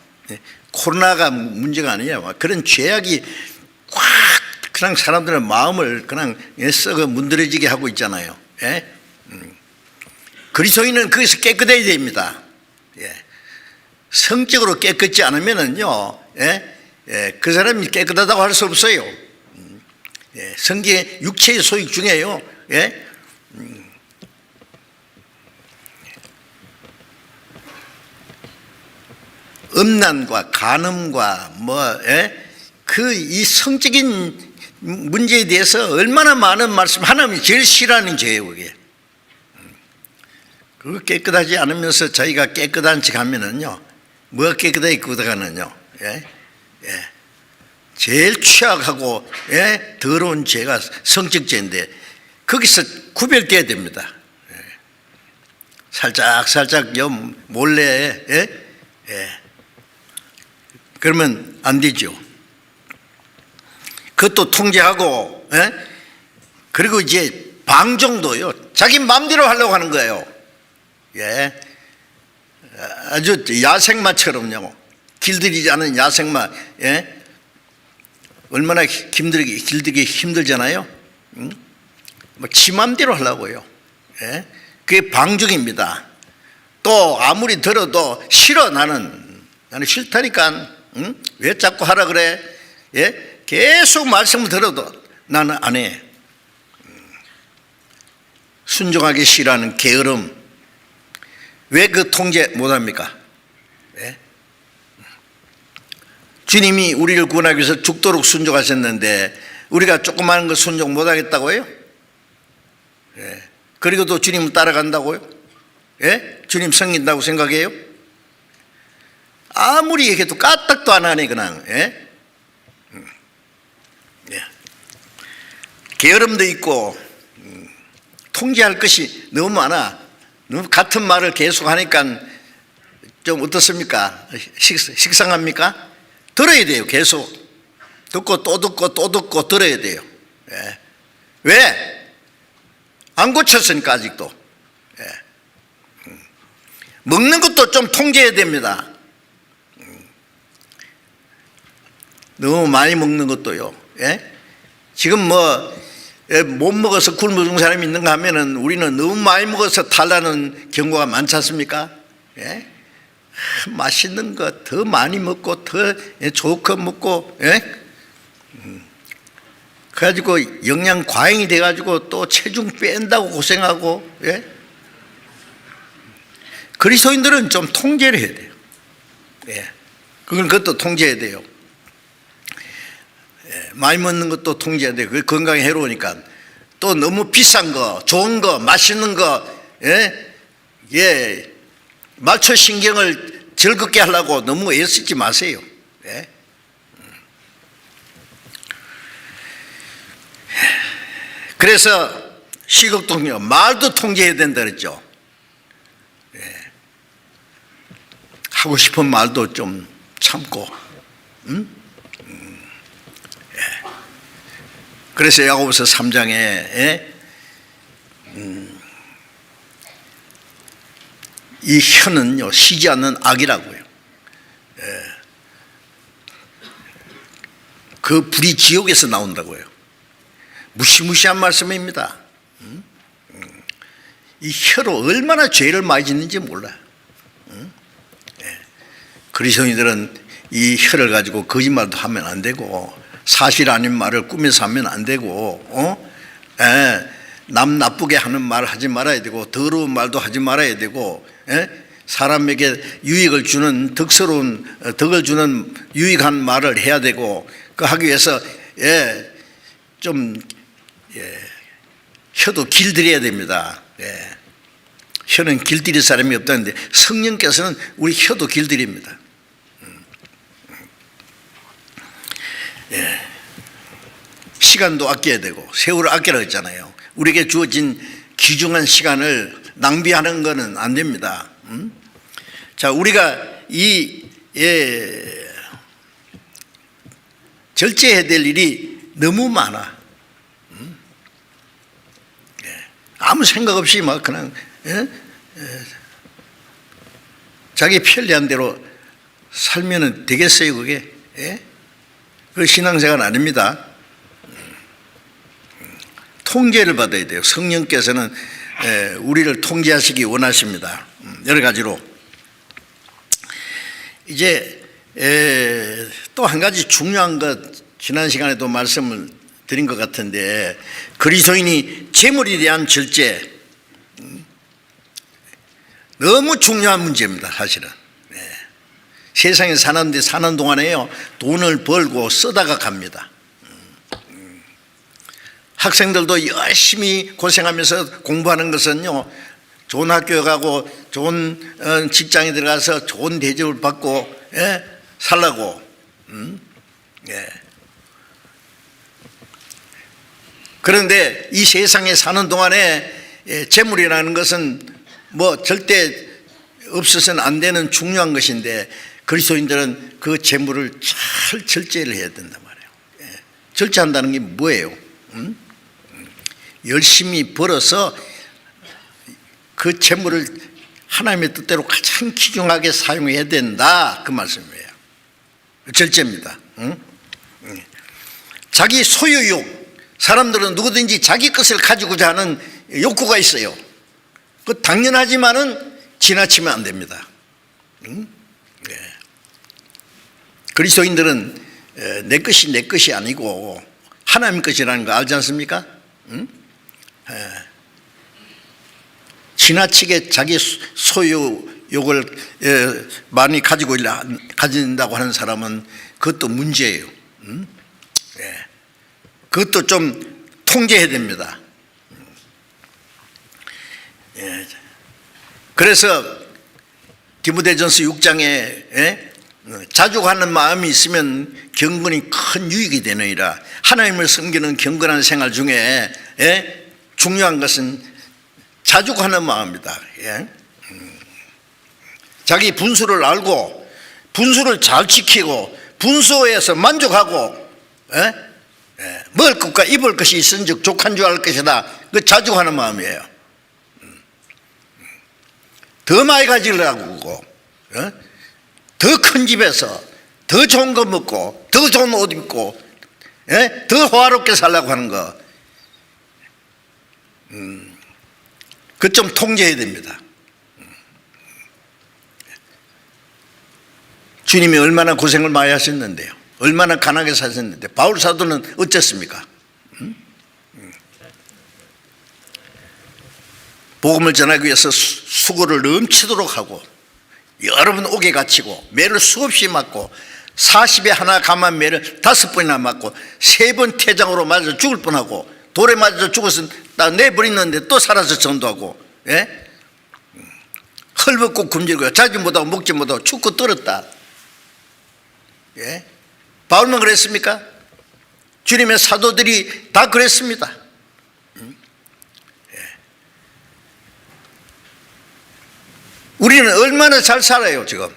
코로나가 문제가 아니에요. 그런 죄악이 확 그냥 사람들의 마음을 그냥 썩어 문드러지게 하고 있잖아요. 그리스도인은 거기서 깨끗해야 됩니다. 성적으로 깨끗지 않으면은요, 그 사람이 깨끗하다고 할 수 없어요. 성경의 육체의 소욕 중에요, 음란과 간음과 그 이 성적인 문제에 대해서 얼마나 많은 말씀, 하나님이 제일 싫어하는 죄예요, 그게. 그거 깨끗하지 않으면서 자기가 깨끗한 척 하면은요, 뭐가 깨끗하게 굳어가는요, 제일 취약하고 더러운 죄가 성적죄인데 거기서 구별돼야 됩니다. 살짝 몰래 그러면 안 되죠. 그것도 통제하고, 그리고 이제 방종도요, 자기 마음대로 하려고 하는 거예요. 아주 야생마처럼요, 길들이지 않은 야생마, 얼마나 길들이기 힘들잖아요. 뭐 지 맘대로 하려고요. 그게 방종입니다. 또 아무리 들어도 싫어, 나는 싫다니까. 왜 자꾸 하라 그래? 계속 말씀을 들어도 나는 안 해. 순종하기 싫어하는 게으름, 왜 그 통제 못합니까? 네? 주님이 우리를 구원하기 위해서 죽도록 순종하셨는데 우리가 조그마한 거 순종 못하겠다고요? 네. 그리고 또 주님을 따라간다고요? 예? 주님 섬긴다고 생각해요? 아무리 얘기해도 까딱도 안 하네 그냥. 예? 예. 게으름도 있고 통제할 것이 너무 많아. 너무 같은 말을 계속 하니까 좀 어떻습니까? 식상합니까? 들어야 돼요. 계속 듣고 또 듣고 또 듣고 들어야 돼요. 예. 왜? 안 고쳤으니까 아직도. 예. 먹는 것도 좀 통제해야 됩니다. 너무 많이 먹는 것도요. 예? 지금 못 먹어서 굶은 사람이 있는가 하면은 우리는 너무 많이 먹어서 탈나는 경우가 많지 않습니까? 예? 맛있는 거 더 많이 먹고 더 좋은 거 먹고, 예? 그래가지고 영양 과잉이 돼가지고 또 체중 뺀다고 고생하고, 예? 그리스도인들은 좀 통제를 해야 돼요. 예. 그것도 통제해야 돼요. 예. 많이 먹는 것도 통제해야 돼요. 그게 건강에 해로우니까. 또 너무 비싼 거, 좋은 거, 맛있는 거, 예? 예. 말초 신경을 즐겁게 하려고 너무 애쓰지 마세요. 예? 그래서 시각 통제, 말도 통제해야 된다 그랬죠. 예. 하고 싶은 말도 좀 참고. 예. 그래서 야고보서 3장에 이 혀는요 쉬지 않는 악이라고요. 예. 그 불이 지옥에서 나온다고요. 무시무시한 말씀입니다. 이 혀로 얼마나 죄를 많이 짓는지 몰라요. 예. 그리스도인들은 이 혀를 가지고 거짓말도 하면 안 되고 사실 아닌 말을 꾸며서 하면 안 되고 예. 남 나쁘게 하는 말 하지 말아야 되고 더러운 말도 하지 말아야 되고 예? 사람에게 유익을 주는 덕을 주는 유익한 말을 해야 되고 그 하기 위해서 예, 좀 혀도 길들여야 됩니다. 예. 혀는 길들일 사람이 없다는데 성령께서는 우리 혀도 길들입니다. 예. 시간도 아껴야 되고 세월을 아끼라고 했잖아요. 우리에게 주어진 귀중한 시간을 낭비하는 것은 안 됩니다. 자, 우리가 절제해야 될 일이 너무 많아. 아무 생각 없이 막 그냥 자기 편리한 대로 살면 되겠어요, 그게? 그 신앙생활 아닙니다. 통제를 받아야 돼요. 성령께서는 우리를 통제하시기 원하십니다. 여러 가지로. 이제 또 한 가지 중요한 것 지난 시간에도 말씀을 드린 것 같은데 그리스도인이 재물에 대한 절제 너무 중요한 문제입니다. 사실은. 세상에 사는 동안에요 돈을 벌고 쓰다가 갑니다. 학생들도 열심히 고생하면서 공부하는 것은요 좋은 학교에 가고 좋은 직장에 들어가서 좋은 대접을 받고 살라고 그런데 이 세상에 사는 동안에 재물이라는 것은 뭐 절대 없어서는 안 되는 중요한 것인데 그리스도인들은 그 재물을 잘 절제를 해야 된단 말이에요. 절제한다는 게 뭐예요? 열심히 벌어서 그 재물을 하나님의 뜻대로 가장 귀중하게 사용해야 된다 그 말씀이에요. 절제입니다. 자기 소유욕 사람들은 누구든지 자기 것을 가지고자 하는 욕구가 있어요. 그 당연하지만은 지나치면 안 됩니다. 그리스도인들은 내 것이 아니고 하나님 것이라는 거 알지 않습니까? 지나치게 자기 소유욕을 많이 가진다고 하는 사람은 그것도 문제예요. 그것도 좀 통제해야 됩니다. 그래서 디모데전서 6장에 자족하는 마음이 있으면 경건이 큰 유익이 되느니라. 하나님을 섬기는 경건한 생활 중에 중요한 것은 자족하는 마음이다. 자기 분수를 알고 분수를 잘 지키고 분수에서 만족하고 먹을 것과 입을 것이 있은즉 족한 줄 알 것이다. 그 자족하는 마음이에요. 더 많이 가지려고 더 큰 집에서 더 좋은 거 먹고 더 좋은 옷 입고 더 호화롭게 살려고 하는 거, 그 좀 통제해야 됩니다. 주님이 얼마나 고생을 많이 하셨는데요, 얼마나 가난하게 사셨는데 바울 사도는 어쨌습니까? 복음을 전하기 위해서 수고를 넘치도록 하고 여러 번 옥에 갇히고 매를 수없이 맞고 40에 하나 감한 매를 5번이나 맞고 3번 태장으로 맞아 죽을 뻔하고 돌에 맞아 죽어서 다 내버리는데 또 살아서 전도하고 헐벗고 굶주리고 자지 못하고 먹지 못하고 죽고 떨었다. 바울만 그랬습니까? 주님의 사도들이 다 그랬습니다. 우리는 얼마나 잘 살아요 지금.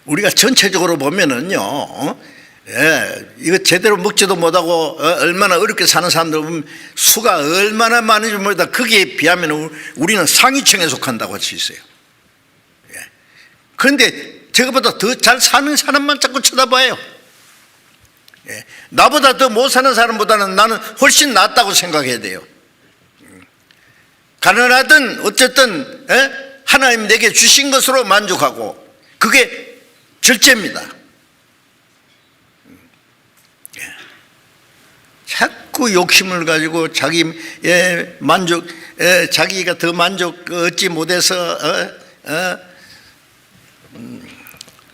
우리가 전체적으로 보면은요, 이거 제대로 먹지도 못하고 얼마나 어렵게 사는 사람들 보면 수가 얼마나 많은지 모르다. 거기에 비하면 우리는 상위층에 속한다고 할 수 있어요. 그런데 저거보다 더 잘 사는 사람만 자꾸 쳐다봐요. 나보다 더 못 사는 사람보다는 나는 훨씬 낫다고 생각해야 돼요. 가난하든 어쨌든 하나님 내게 주신 것으로 만족하고, 그게 절제입니다. 자꾸 욕심을 가지고 자기의 만족, 자기가 더 만족 얻지 못해서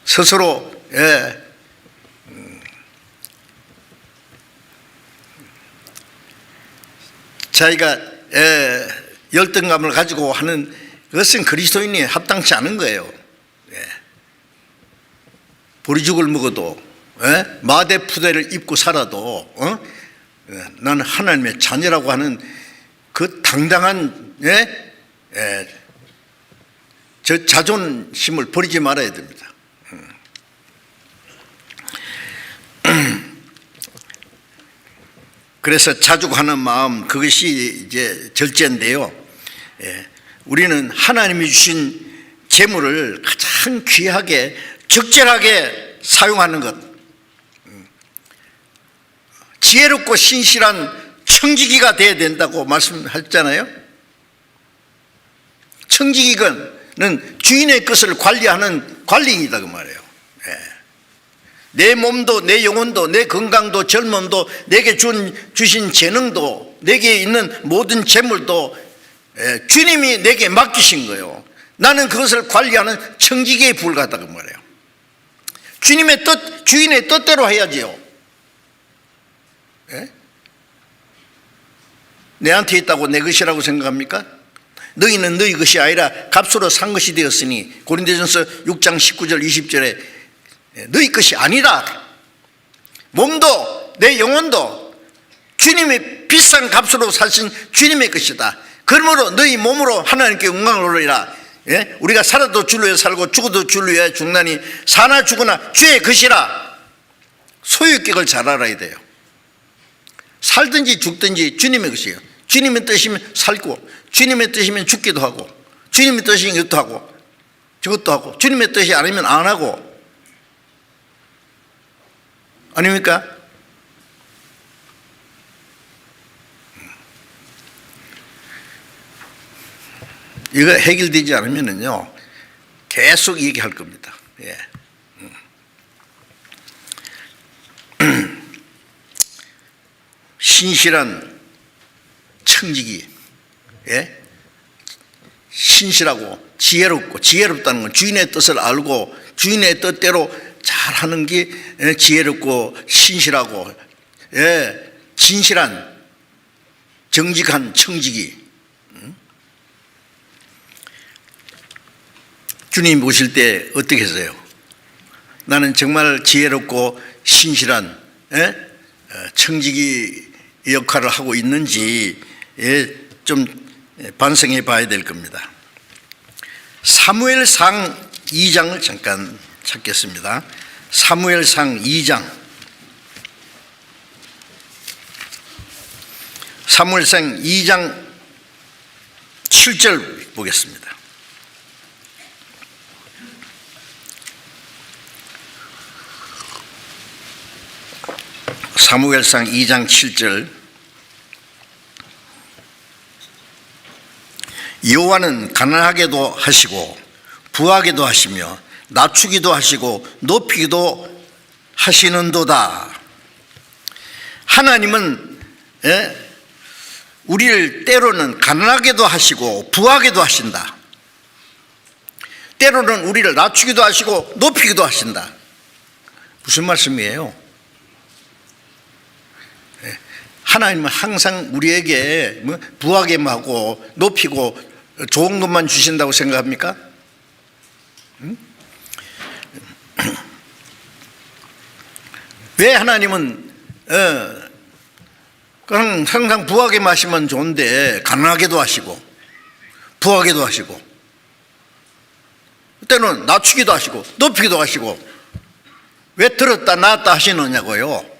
스스로 자기가 열등감을 가지고 하는 것은 그리스도인이 합당치 않은 거예요. 보리죽을 먹어도 마대 푸대를 입고 살아도 나는 하나님의 자녀라고 하는 그 당당한 저 자존심을 버리지 말아야 됩니다. 그래서 자족하는 마음, 그것이 이제 절제인데요. 우리는 하나님이 주신 재물을 가장 귀하게 적절하게 사용하는 것, 지혜롭고 신실한 청지기가 되어야 된다고 말씀하셨잖아요. 청지기는 주인의 것을 관리하는 관리인이다 그 말이에요. 내 몸도 내 영혼도 내 건강도 젊음도 내게 주신 재능도 내게 있는 모든 재물도 주님이 내게 맡기신 거예요. 나는 그것을 관리하는 청지기에 불과하다 그 말이에요. 주님의 뜻, 주인의 뜻대로 해야지요. 내한테 있다고 내 것이라고 생각합니까? 너희는 너희 것이 아니라 값으로 산 것이 되었으니, 고린도전서 6장 19절 20절에 너희 것이 아니다. 몸도 내 영혼도 주님이 비싼 값으로 사신 주님의 것이다. 그러므로 너희 몸으로 하나님께 영광을 올리라. 우리가 살아도 주를 위해 살고 죽어도 주를 위해 죽나니 사나 죽으나 주의 것이라. 소유격을 잘 알아야 돼요. 살든지 죽든지 주님의 것이에요. 주님의 뜻이면 살고, 주님의 뜻이면 죽기도 하고, 주님의 뜻이면 이것도 하고 저것도 하고, 주님의 뜻이 아니면 안 하고, 아닙니까? 이거 해결되지 않으면요 계속 얘기할 겁니다. 신실한 청지기, 예? 신실하고 지혜롭고, 지혜롭다는 건 주인의 뜻을 알고 주인의 뜻대로 잘하는 게 지혜롭고 신실하고, 예, 진실한 정직한 청지기. 주님 오실 때 어떻게 했어요? 나는 정말 지혜롭고 신실한, 예? 청지기 역할을 하고 있는지, 예, 좀 반성해 봐야 될 겁니다. 사무엘상 2장을 잠깐 찾겠습니다. 사무엘상 2장. 사무엘상 2장 7절 보겠습니다. 사무엘상 2장 7절. 여호와는 가난하게도 하시고 부하게도 하시며 낮추기도 하시고 높이기도 하시는도다. 하나님은, 예, 우리를 때로는 가난하게도 하시고 부하게도 하신다. 때로는 우리를 낮추기도 하시고 높이기도 하신다. 무슨 말씀이에요? 하나님은 항상 우리에게 부하게만 하고 높이고 좋은 것만 주신다고 생각합니까? 왜 하나님은 그냥 항상 부하게만 하시면 좋은데 가난하게도 하시고 부하게도 하시고 때는 낮추기도 하시고 높이기도 하시고 왜 들었다 놨다 하시느냐고요?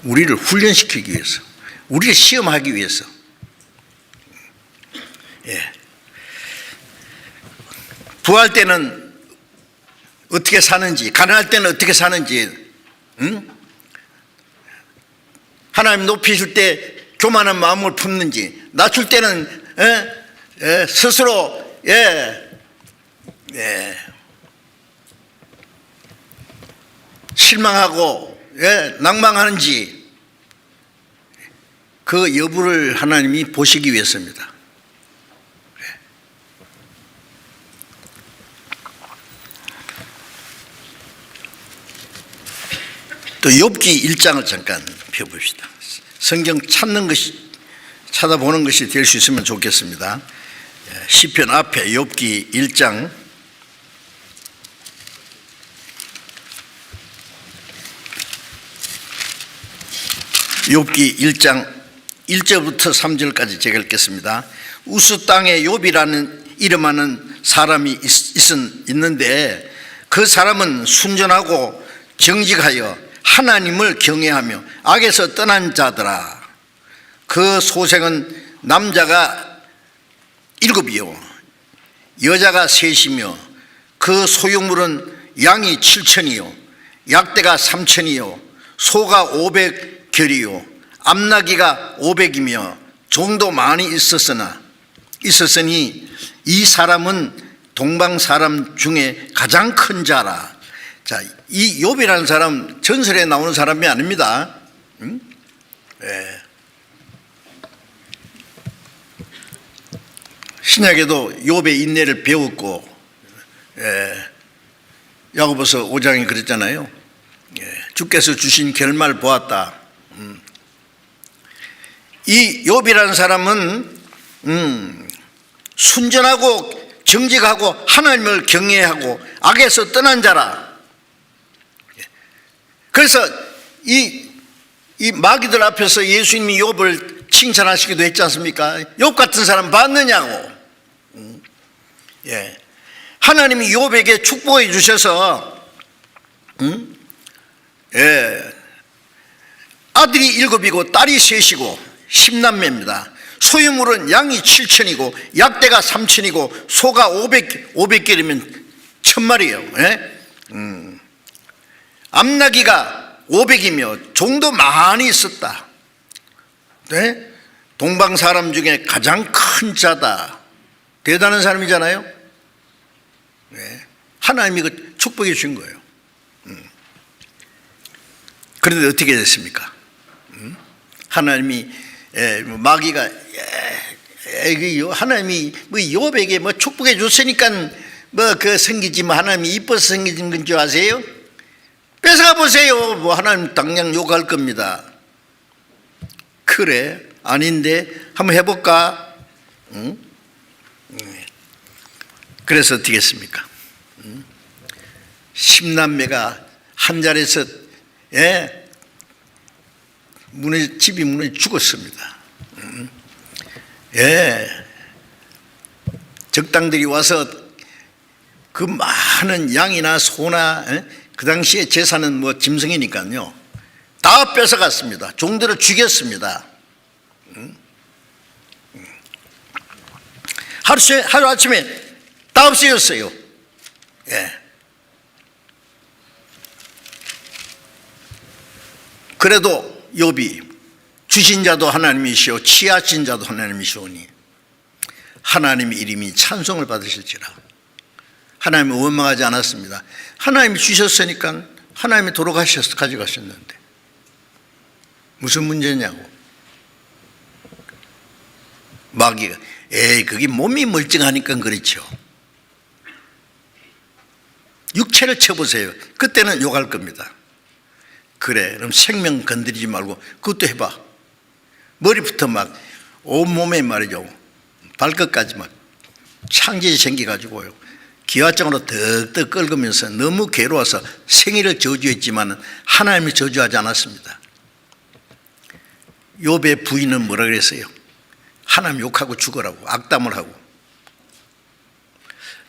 우리를 훈련시키기 위해서, 우리를 시험하기 위해서. 예. 부할 때는 어떻게 사는지, 가난할 때는 어떻게 사는지, 하나님 높이실 때 교만한 마음을 품는지, 낮출 때는 스스로 실망하고 낭망하는지, 그 여부를 하나님이 보시기 위해서입니다. 또 욥기 1장을 잠깐 펴봅시다. 성경 찾아보는 것이 될 수 있으면 좋겠습니다. 시편 앞에 욥기 1장 욥기 1장 1절부터 3절까지 제가 읽겠습니다. 우스 땅에 욥이라는 이름하는 사람이 있는데 그 사람은 순전하고 정직하여 하나님을 경외하며 악에서 떠난 자더라. 그 소생은 남자가 7이요 여자가 3이며 그 소유물은 양이 7천이요 약대가 3천이요 소가 500결이요 암나기가 500이며 종도 많이 있었으니 이 사람은 동방 사람 중에 가장 큰 자라. 자, 이 욥이라는 사람 전설에 나오는 사람이 아닙니다. 신약에도 욥의 인내를 배웠고, 야고보서 5장에 그랬잖아요. 주께서 주신 결말 보았다. 이 욥이라는 사람은 순전하고 정직하고 하나님을 경외하고 악에서 떠난 자라. 그래서 이 마귀들 앞에서 예수님이 욥을 칭찬하시기도 했지 않습니까? 욥 같은 사람 봤느냐고. 하나님이 욥에게 축복해 주셔서 아들이 7이고 딸이 3이고 10남매입니다. 소유물은 양이 7천이고 약대가 3천이고 소가 500개이면 1000마리예요. 암나기가 500이며 종도 많이 있었다. 동방 사람 중에 가장 큰 자다. 대단한 사람이잖아요. 하나님이 그 축복해 주신 거예요. 그런데 어떻게 됐습니까? 하나님이 마귀가 하나님이 뭐 욥에게 뭐 축복해 줬으니까 뭐 그 생기지 뭐 하나님이 이뻐서 생긴 건 줄 아세요? 뺏어가 보세요. 뭐 하나님 당장 욕할 겁니다. 그래 아닌데 한번 해볼까? 응? 그래서 어떻게 했습니까? 10남매가 한 자리에서 집이 무너져 죽었습니다. 적당들이 와서 그 많은 양이나 소나 그 당시에 재산은 뭐 짐승이니까요 다 뺏어갔습니다. 종들을 죽였습니다. 하루 아침에 다 없어졌어요. 그래도 욥이 주신 자도 하나님이시오 취하신 자도 하나님이시오니 하나님의 이름이 찬송을 받으실지라. 하나님이 원망하지 않았습니다. 하나님이 주셨으니까 하나님이 돌아가셔서 가져가셨는데 무슨 문제냐고. 마귀가 그게 몸이 멀쩡하니까 그렇죠. 육체를 쳐보세요. 그때는 욕할 겁니다. 그래 그럼 생명 건드리지 말고 그것도 해봐. 머리부터 막 온몸에 말이죠 발끝까지 막 창질이 생겨가지고요 기와장으로 덕덕 끓으면서 너무 괴로워서 생일을 저주했지만 하나님이 저주하지 않았습니다. 욥의 부인은 뭐라 그랬어요? 하나님 욕하고 죽으라고 악담을 하고.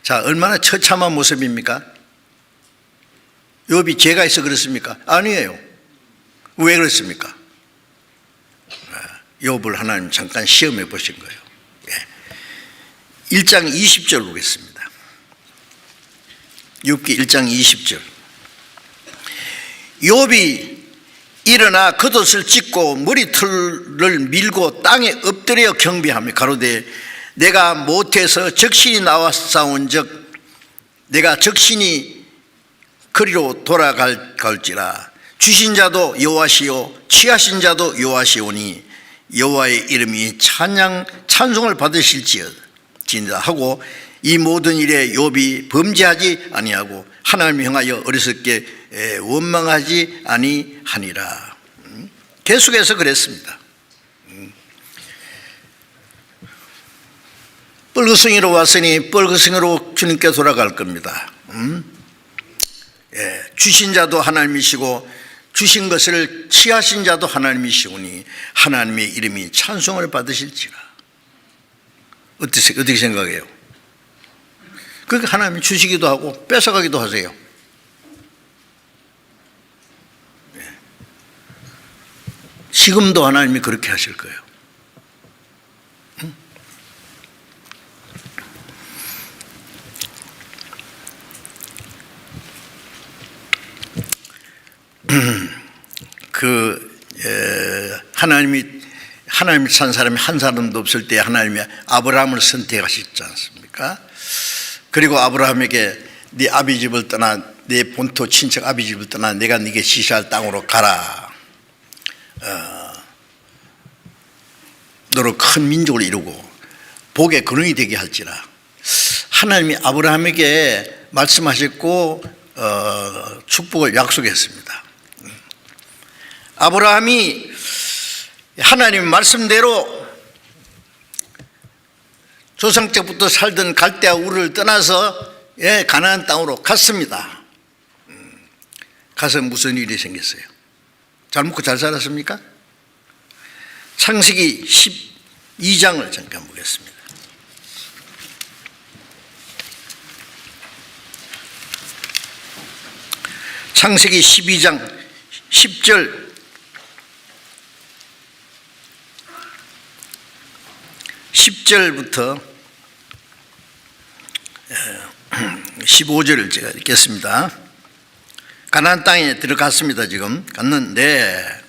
자 얼마나 처참한 모습입니까? 욥이 죄가 있어 그렇습니까? 아니에요. 왜 그렇습니까? 욥을 하나님 잠깐 시험해 보신 거예요. 1장 20절 보겠습니다. 욥기 1장 20절. 욥이 일어나 겉옷을 찢고 머리털을 밀고 땅에 엎드려 경배하며 가로되 내가 못해서 적신이 나와 싸운즉 내가 적신이 그리로 돌아갈지라. 주신 자도 여호와시요 취하신 자도 여호와시오니 여호와의 이름이 찬송을 받으실지어다 하고 이 모든 일에 욥이 범죄하지 아니하고 하나님을 향하여 어리석게 원망하지 아니하니라. 계속해서 그랬습니다. 뻘거숭이로 왔으니 뻘거숭이로 주님께 돌아갈 겁니다. 주신 자도 하나님이시고 주신 것을 취하신 자도 하나님이시오니 하나님의 이름이 찬송을 받으실지라. 어떻게 생각해요? 그러니까 하나님이 주시기도 하고 뺏어가기도 하세요. 지금도 하나님이 그렇게 하실 거예요. 하나님이 산 사람이 한 사람도 없을 때 하나님이 아브라함을 선택하셨지 않습니까? 그리고 아브라함에게 네 아비 집을 떠나 내 본토 친척 아비 집을 떠나 내가 네게 지시할 땅으로 가라. 너로 큰 민족을 이루고 복의 근원이 되게 할지라. 하나님이 아브라함에게 말씀하셨고 축복을 약속했습니다. 아브라함이 하나님 말씀대로 조상 때부터 살던 갈대아 우르를 떠나서 가나안 땅으로 갔습니다. 가서 무슨 일이 생겼어요? 잘 먹고 잘 살았습니까? 창세기 12장을 잠깐 보겠습니다. 창세기 12장 10절부터 15절을 제가 읽겠습니다. 가나안 땅에 들어갔습니다. 지금 갔는데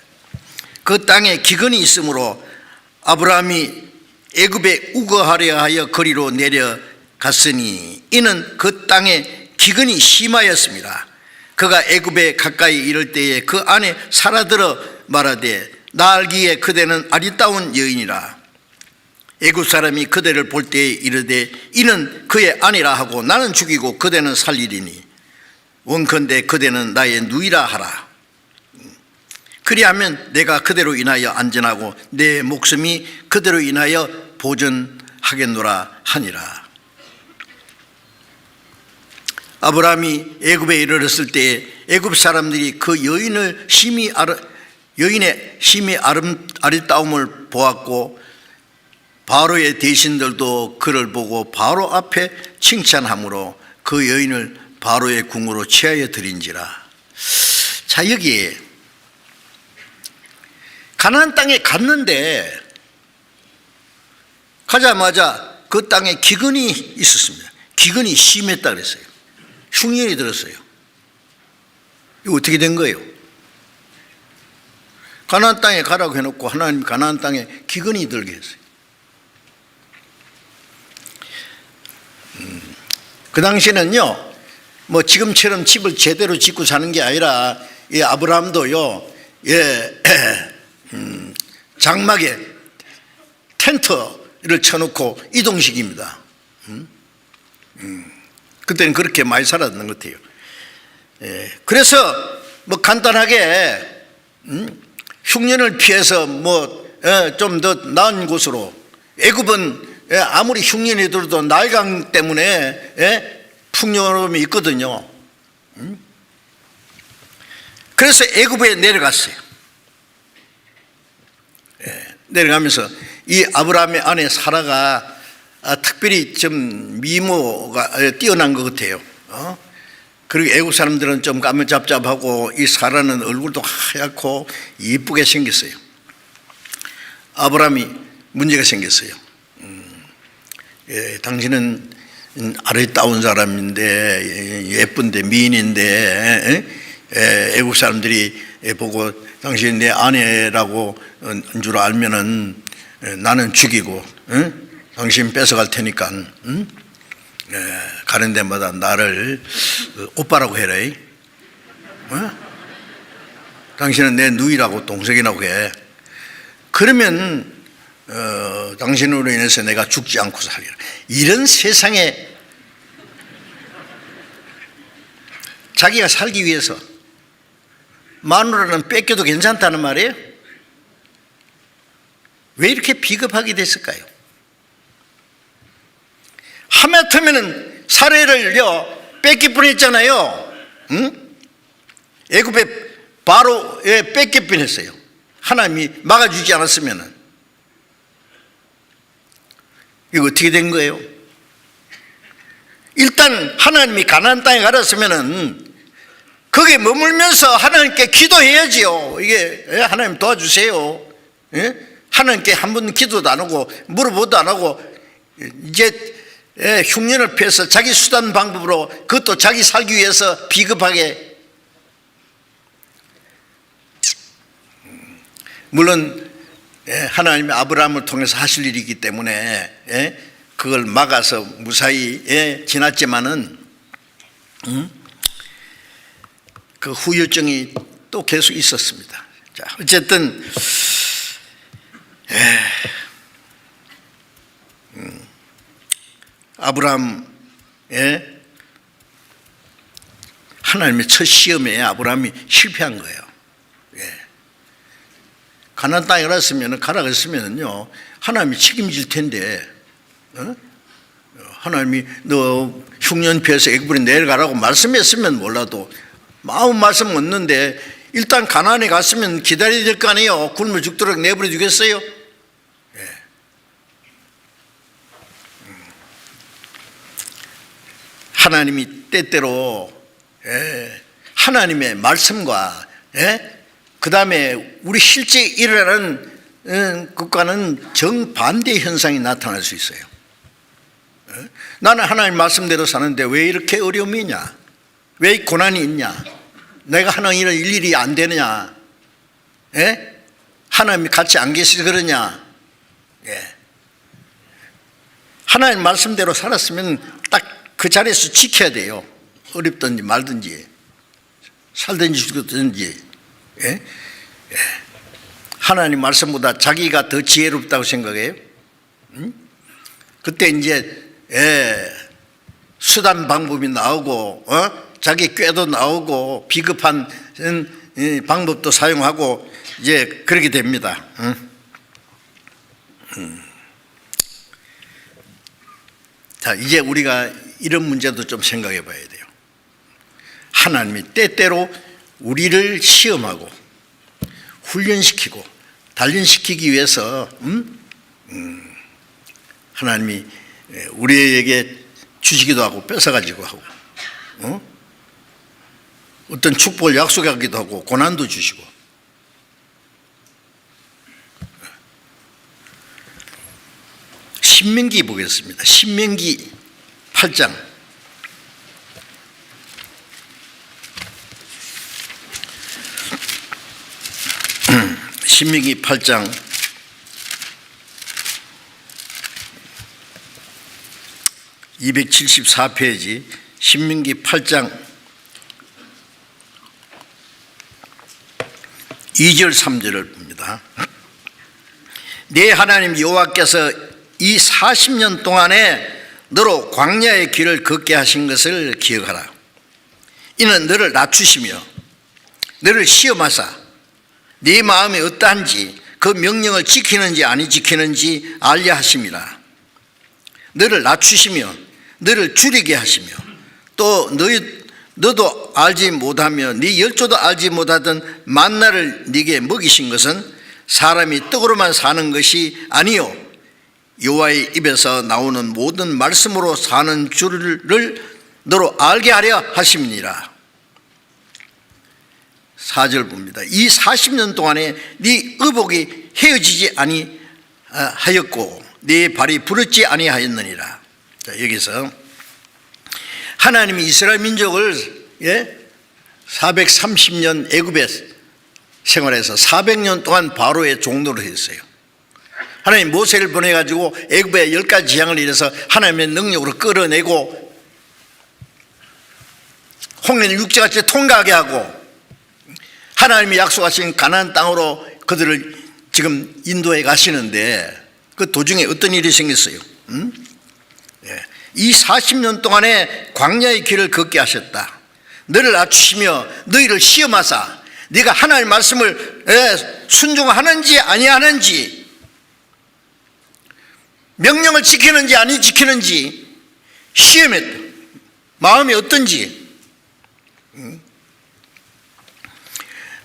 그 땅에 기근이 있으므로 아브라함이 애굽에 우거하려 하여 거리로 내려갔으니 이는 그 땅에 기근이 심하였습니다. 그가 애굽에 가까이 이를 때에 그 안에 살아들어 말하되 나 알기에 그대는 아리따운 여인이라. 애굽 사람이 그대를 볼 때에 이르되 이는 그의 아니라 하고 나는 죽이고 그대는 살리리니 원컨대 그대는 나의 누이라 하라. 그리하면 내가 그대로 인하여 안전하고 내 목숨이 그대로 인하여 보전하겠노라 하니라. 아브라함이 애굽에 이르렀을 때에 애굽 사람들이 그 여인의 심히 아리따움을 보았고 바로의 대신들도 그를 보고 바로 앞에 칭찬함으로 그 여인을 바로의 궁으로 취하여 드린지라. 자, 여기에 가나안 땅에 갔는데 가자마자 그 땅에 기근이 있었습니다. 기근이 심했다 그랬어요. 흉년이 들었어요. 이거 어떻게 된 거예요? 가나안 땅에 가라고 해놓고 하나님 가나안 땅에 기근이 들게 했어요. 그 당시에는요, 뭐 지금처럼 집을 제대로 짓고 사는 게 아니라 이 아브라함도요, 장막에 텐트를 쳐놓고 이동식입니다. 그때는 그렇게 많이 살았던 것 같아요. 그래서 뭐 간단하게 흉년을 피해서 뭐 좀 더 나은 곳으로, 애굽은 아무리 흉년이 들어도 나일강 때문에 풍요로움이 있거든요. 그래서 애굽에 내려갔어요. 내려가면서 이 아브라함의 아내 사라가 특별히 좀 미모가 뛰어난 것 같아요. 그리고 애국 사람들은 좀 까무잡잡하고 이 사라는 얼굴도 하얗고 이쁘게 생겼어요. 아브라함이 문제가 생겼어요. 당신은 아리따운 사람인데, 예쁜데, 미인인데, 애국 사람들이 보고 당신이 내 아내라고 한 줄 알면은 나는 죽이고 당신 뺏어갈 테니까 가는 데마다 나를 오빠라고 해라. 당신은 내 누이라고 동생이라고 해. 그러면 당신으로 인해서 내가 죽지 않고 살리라. 이런 세상에 자기가 살기 위해서 마누라는 뺏겨도 괜찮다는 말이에요? 왜 이렇게 비겁하게 됐을까요? 하마터면은 사례를요 뺏길 뻔했잖아요. 애굽에 바로 뺏길 뻔했어요. 하나님이 막아주지 않았으면은. 이거 어떻게 된 거예요? 일단 하나님이 가나안 땅에 가렸으면은 거기에 머물면서 하나님께 기도해야지요. 이게 하나님 도와주세요. 하나님께 한 번 기도도 안 하고 물어보도 안 하고 이제 흉년을 피해서 자기 수단 방법으로 그것도 자기 살기 위해서 비겁하게. 물론 하나님이 아브라함을 통해서 하실 일이기 때문에 그걸 막아서 무사히 지났지만은 그 후유증이 또 계속 있었습니다. 자, 어쨌든 아브라함의 하나님의 첫 시험에 아브라함이 실패한 거예요. 가나안 땅에 가라고 했으면요 하나님이 책임질 텐데, 하나님이 너 흉년 피해서 애굽으로 내려가라고 말씀했으면 몰라도 아무 말씀 없는데 일단 가나안에 갔으면 기다려야 될 거 아니에요. 굶어 죽도록 내버려 두겠어요? 하나님이 때때로 하나님의 말씀과 그 다음에 우리 실제 일어나는 것과는 정반대 현상이 나타날 수 있어요. 나는 하나님 말씀대로 사는데 왜 이렇게 어려움이 있냐? 왜 고난이 있냐? 내가 하는 일은 일일이 안 되느냐? 하나님이 같이 안 계시지 그러냐? 하나님 말씀대로 살았으면 딱 그 자리에서 지켜야 돼요. 어렵든지 말든지. 살든지 죽든지. 예? 예. 하나님 말씀보다 자기가 더 지혜롭다고 생각해요? 그때 이제 수단 방법이 나오고 자기 꾀도 나오고 비겁한 방법도 사용하고 이제 그렇게 됩니다. 자, 이제 우리가 이런 문제도 좀 생각해 봐야 돼요. 하나님이 때때로 우리를 시험하고 훈련시키고 단련시키기 위해서 하나님이 우리에게 주시기도 하고 뺏어가지고 하고 어떤 축복을 약속하기도 하고 고난도 주시고. 신명기 보겠습니다. 신명기 8장. 신명기 8장 274페이지 신명기 8장 2절 3절을 봅니다. 네 하나님 여호와께서 이 40년 동안에 너로 광야의 길을 걷게 하신 것을 기억하라. 이는 너를 낮추시며 너를 시험하사 네 마음이 어떠한지 그 명령을 지키는지 아니 지키는지 알려 하심이라. 너를 낮추시며 너를 줄이게 하시며 또 너도 알지 못하며 네 열조도 알지 못하던 만나를 네게 먹이신 것은 사람이 떡으로만 사는 것이 아니요 여호와의 입에서 나오는 모든 말씀으로 사는 줄을 너로 알게 하려 하심이니라. 4절 봅니다. 이 40년 동안에 네 의복이 헤어지지 아니하였고 네 발이 부르지 아니하였느니라. 자, 여기서 하나님이 이스라엘 민족을 430년 애굽에 생활해서 400년 동안 바로의 종노릇 했어요. 하나님 모세를 보내가지고 애굽의 10가지 재앙을 이뤄서 하나님의 능력으로 끌어내고 홍해를 육지같이 통과하게 하고 하나님이 약속하신 가나안 땅으로 그들을 지금 인도해 가시는데 그 도중에 어떤 일이 생겼어요? 이 40년 동안에 광야의 길을 걷게 하셨다. 너를 낮추시며 너희를 시험하사 네가 하나님의 말씀을 순종하는지 아니하는지 명령을 지키는지 아니 지키는지 시험했다. 마음이 어떤지.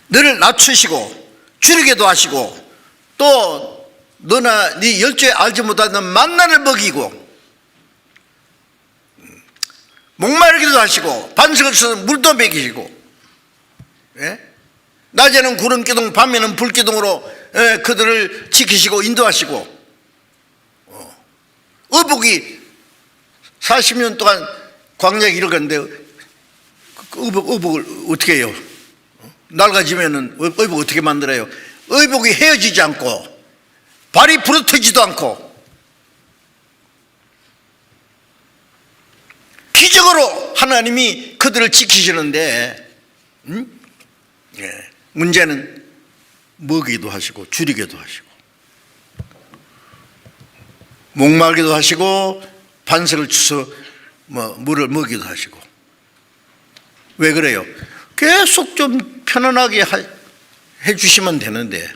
너를 낮추시고 줄이게도 하시고 또 너나 네 열조에 알지 못하는 만나를 먹이고 목마르기도 하시고 반석을 써서 물도 먹이시고 낮에는 구름기둥 밤에는 불기둥으로 그들을 지키시고 인도하시고 의복이 40년 동안 광야 길을 갔는데 의복을 어떻게 해요? 낡아지면은 의복 어떻게 만들어요? 의복이 헤어지지 않고 발이 부러뜨지도 않고 기적으로 하나님이 그들을 지키시는데 문제는 먹이기도 하시고 줄이기도 하시고 목마르기도 하시고 반석을 주서 물을 먹이기도 하시고. 왜 그래요? 계속 좀 편안하게 해주시면 되는데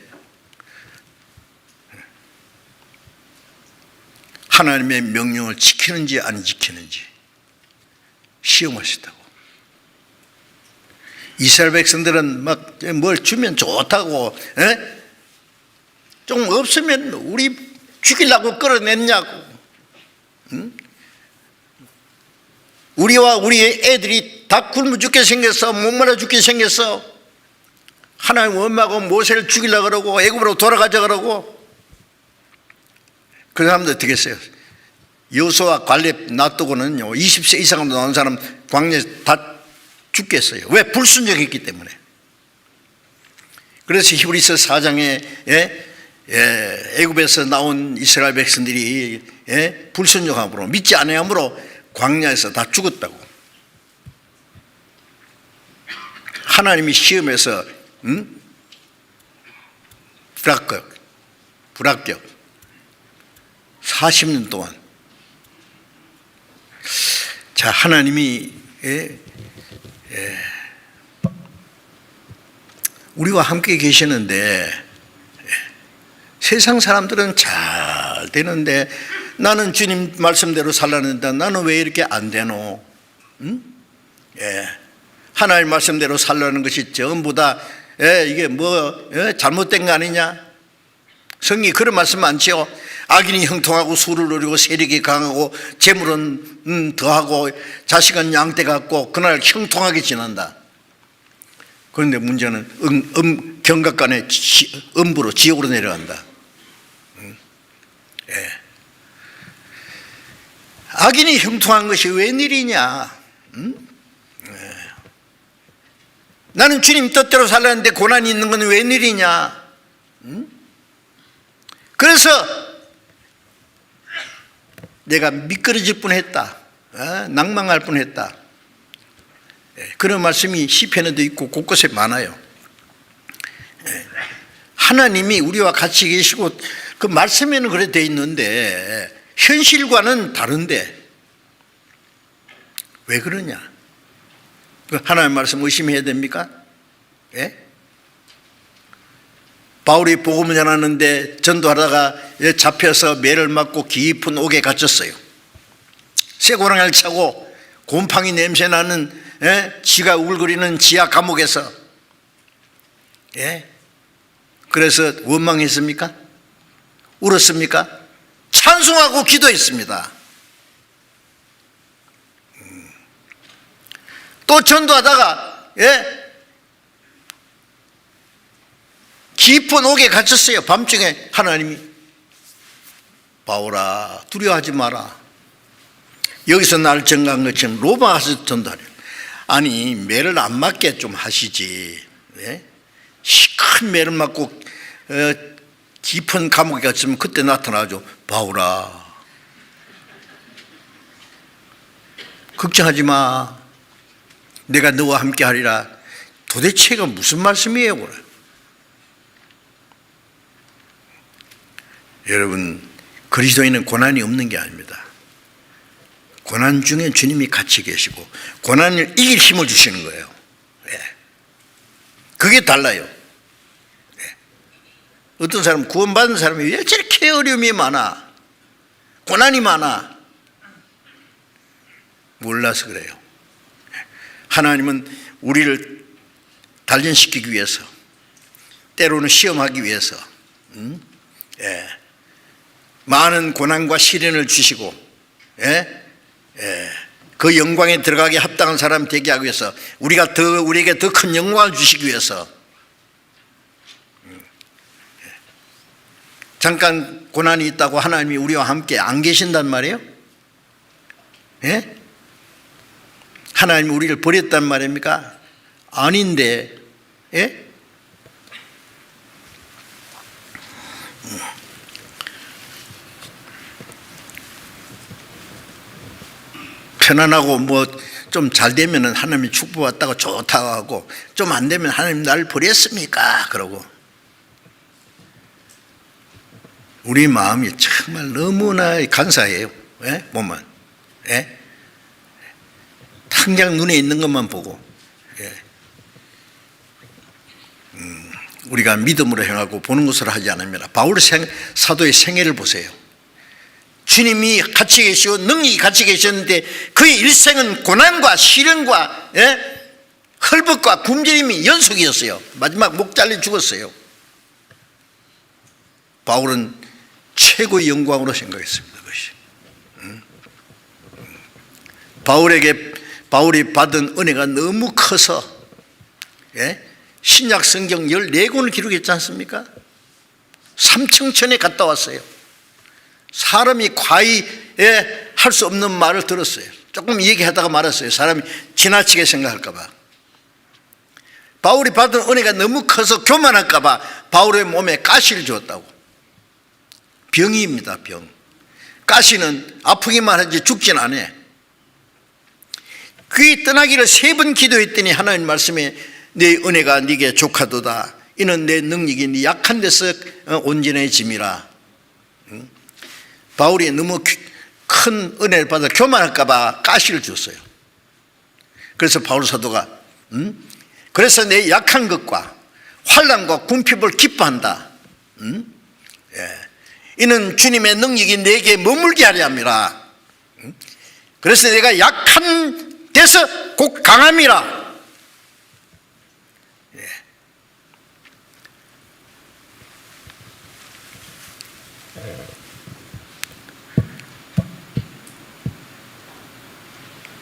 하나님의 명령을 지키는지 안 지키는지 시험하시다고. 이스라엘 백성들은 막 뭘 주면 좋다고 좀 없으면 우리 죽이려고 끌어냈냐고. 우리와 우리 애들이 다 굶어 죽게 생겼어. 목마르 죽게 생겼어. 하나님 엄마하고 모세를 죽이려고 그러고 애굽으로 돌아가자 그러고. 그 사람들 어떻게 했어요? 여호수아 갈렙 놔두고는요 20세 이상으로 나온 사람 광야에 다 죽겠어요. 왜? 불순종했기 때문에. 그래서 히브리서 4장에 애굽에서 나온 이스라엘 백성들이 불순종함으로 믿지 아니함으로 광야에서 다 죽었다고. 하나님이 시험에서 불합격 40년 동안. 자, 하나님이 우리와 함께 계시는데 세상 사람들은 잘 되는데 나는 주님 말씀대로 살라는데 나는 왜 이렇게 안 되노? 하나님 말씀대로 살라는 것이 전부 다 이게 잘못된 거 아니냐? 성경이 그런 말씀 많지요. 악인이 형통하고 수를 누리고 세력이 강하고 재물은 더하고 자식은 양떼 같고 그날 형통하게 지난다. 그런데 문제는 경각간에 음부로 지옥으로 내려간다. 악인이 형통한 것이 웬일이냐? 나는 주님 뜻대로 살았는데 고난이 있는 건 웬일이냐? 그래서 내가 미끄러질 뻔했다, 낭망할 뻔했다. 그런 말씀이 시편에도 있고 곳곳에 많아요. 하나님이 우리와 같이 계시고 그 말씀에는 그래 돼 있는데 현실과는 다른데 왜 그러냐? 하나님 말씀 의심해야 됩니까? 바울이 복음을 전하는데 전도하다가 잡혀서 매를 맞고 깊은 옥에 갇혔어요. 쇠고랑을 차고 곰팡이 냄새 나는 쥐가 울거리는 지하 감옥에서. 그래서 원망했습니까? 울었습니까? 찬송하고 기도했습니다. 또 전도하다가 깊은 옥에 갇혔어요. 밤중에 하나님이 바울아 두려워하지 마라. 여기서 날 정한 것처럼 로마 가서 전도하려. 아니 매를 안 맞게 좀 하시지. 큰 매를 맞고 깊은 감옥에 갇히면 그때 나타나죠. 바울아 걱정하지 마. 내가 너와 함께 하리라. 도대체 이건 무슨 말씀이에요? 그래. 여러분 그리스도인은 고난이 없는 게 아닙니다. 고난 중에 주님이 같이 계시고 고난을 이길 힘을 주시는 거예요. 그게 달라요. 어떤 사람은 구원받은 사람이 왜 저렇게 어려움이 많아? 고난이 많아? 몰라서 그래요. 하나님은 우리를 단련시키기 위해서 때로는 시험하기 위해서 많은 고난과 시련을 주시고 그 영광에 들어가게 합당한 사람 되게 하기 위해서 우리에게 더 큰 영광을 주시기 위해서 잠깐 고난이 있다고 하나님이 우리와 함께 안 계신단 말이에요? 하나님이 우리를 버렸단 말입니까? 아닌데 편안하고 좀 잘 되면 하나님이 축복받다고 좋다고 하고 좀 안 되면 하나님 나를 버렸습니까? 그러고 우리 마음이 정말 너무나 간사해요. 보면 당장 눈에 있는 것만 보고 우리가 믿음으로 행하고 보는 것으로 하지 않습니다. 바울 사도의 생애를 보세요. 주님이 같이 계시고 능력이 같이 계셨는데 그의 일생은 고난과 시련과 헐벗과 굶주림이 연속이었어요. 마지막 목 잘려 죽었어요. 바울은 최고의 영광으로 생각했습니다. 그것이. 바울이 받은 은혜가 너무 커서 신약 성경 14권을 기록했지 않습니까? 삼층천에 갔다 왔어요. 사람이 과히 할 수 없는 말을 들었어요. 조금 얘기하다가 말았어요. 사람이 지나치게 생각할까 봐. 바울이 받은 은혜가 너무 커서 교만할까 봐 바울의 몸에 가시를 주었다고. 병이입니다. 병. 가시는 아프기만 하지 죽진 않아. 그의 떠나기를 3번 기도했더니 하나님 말씀에 내 은혜가 네게 족하도다. 이는 내 능력이 네 약한 데서 온전해짐이라. 바울이 너무 큰 은혜를 받아 교만할까 봐 가시를 줬어요. 그래서 바울 사도가 그래서 내 약한 것과 환난과 궁핍을 기뻐한다. 이는 주님의 능력이 내게 머물게 하려 함이라. 그래서 내가 약한 데서 곧 강함이라.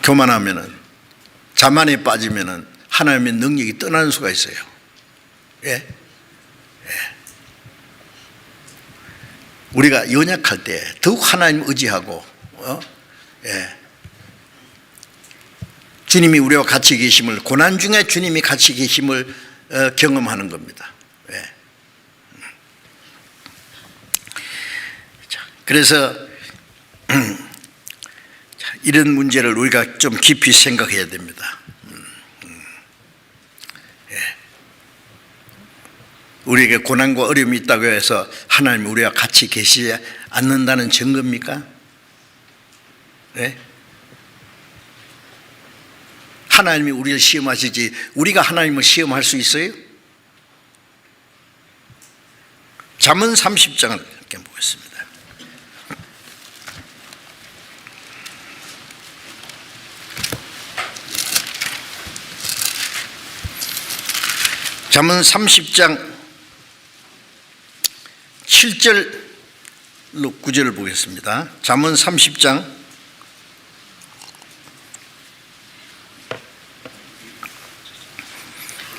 교만하면은, 자만에 빠지면은 하나님의 능력이 떠나는 수가 있어요. 우리가 연약할 때 더욱 하나님 의지하고, 주님이 우리와 같이 계심을, 고난 중에 주님이 같이 계심을 경험하는 겁니다. 그래서 이런 문제를 우리가 좀 깊이 생각해야 됩니다. 우리에게 고난과 어려움이 있다고 해서 하나님이 우리와 같이 계시지 않는다는 증거입니까? 하나님이 우리를 시험하시지 우리가 하나님을 시험할 수 있어요? 잠언 30장을 이렇게 보겠습니다. 잠언 30장 7절로 9절을 보겠습니다. 잠언 30장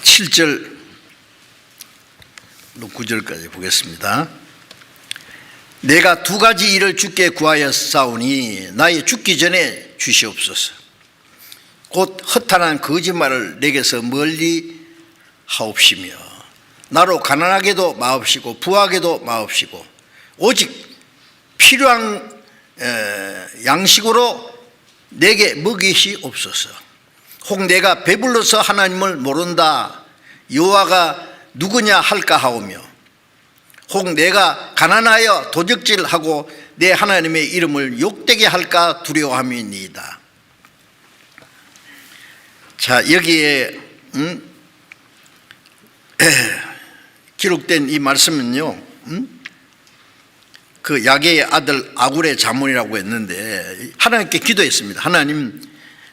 7절로 9절까지 보겠습니다. 내가 두 가지 일을 주께 구하였사오니 나의 죽기 전에 주시옵소서. 곧 허탄한 거짓말을 내게서 멀리 하옵시며 나로 가난하게도 마옵시고 부하게도 마옵시고 오직 필요한 양식으로 내게 먹이시옵소서. 혹 내가 배불러서 하나님을 모른다 여호와가 누구냐 할까 하오며 혹 내가 가난하여 도적질하고 내 하나님의 이름을 욕되게 할까 두려워함이니이다. 자, 여기에 기록된 이 말씀은요, 그 야게의 아들 아굴의 자문이라고 했는데 하나님께 기도했습니다. 하나님,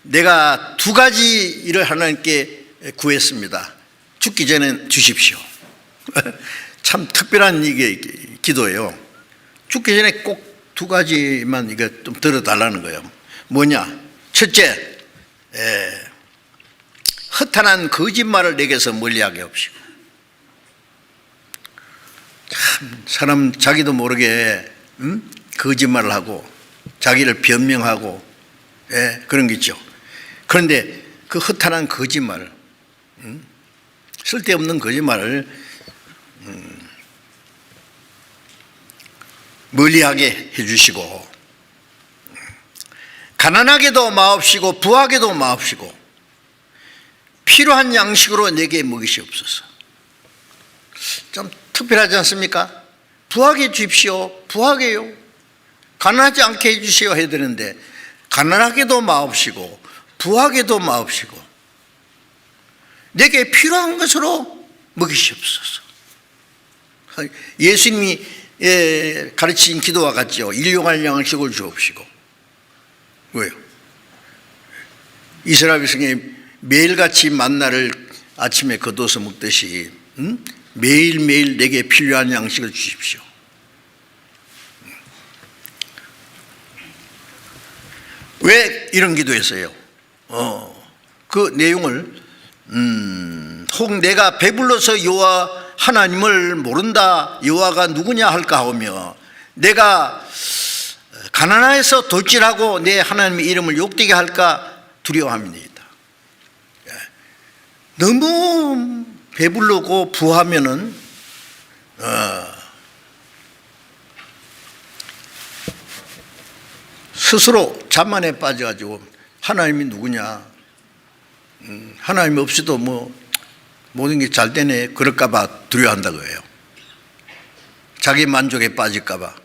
내가 두 가지 일을 하나님께 구했습니다. 죽기 전에 주십시오. 참 특별한 이게 기도예요. 죽기 전에 꼭 두 가지만 이거 좀 들어달라는 거예요. 뭐냐? 첫째, 허탄한 거짓말을 내게서 멀리하게 하옵시고. 참 사람 자기도 모르게 거짓말을 하고 자기를 변명하고 그런 게 있죠. 그런데 그 허탄한 거짓말을 쓸데없는 거짓말을 멀리하게 해주시고 가난하게도 마옵시고 부하게도 마옵시고 필요한 양식으로 내게 먹이시옵소서. 좀 특별하지 않습니까? 부하게 주십시오. 부하게요. 가난하지 않게 해주시오 해야 되는데 가난하게도 마옵시고 부하게도 마옵시고 내게 필요한 것으로 먹이시옵소서. 예수님이 가르친 기도와 같죠. 일용할 양식을 주옵시고. 왜요? 이스라엘 백성이 매일같이 만나를 아침에 거둬서 먹듯이 매일매일 내게 필요한 양식을 주십시오. 왜 이런 기도했어요? 그 내용을 혹 내가 배불러서 여호와 하나님을 모른다 여호와가 누구냐 할까 하오며 내가 가난해서 돌질하고 내 하나님의 이름을 욕되게 할까 두려워함이니이다. 너무 배불르고 부하면은 스스로 자만에 빠져가지고 하나님이 누구냐, 하나님 없이도 뭐 모든 게 잘 되네 그럴까 봐 두려워한다 그래요. 자기 만족에 빠질까 봐.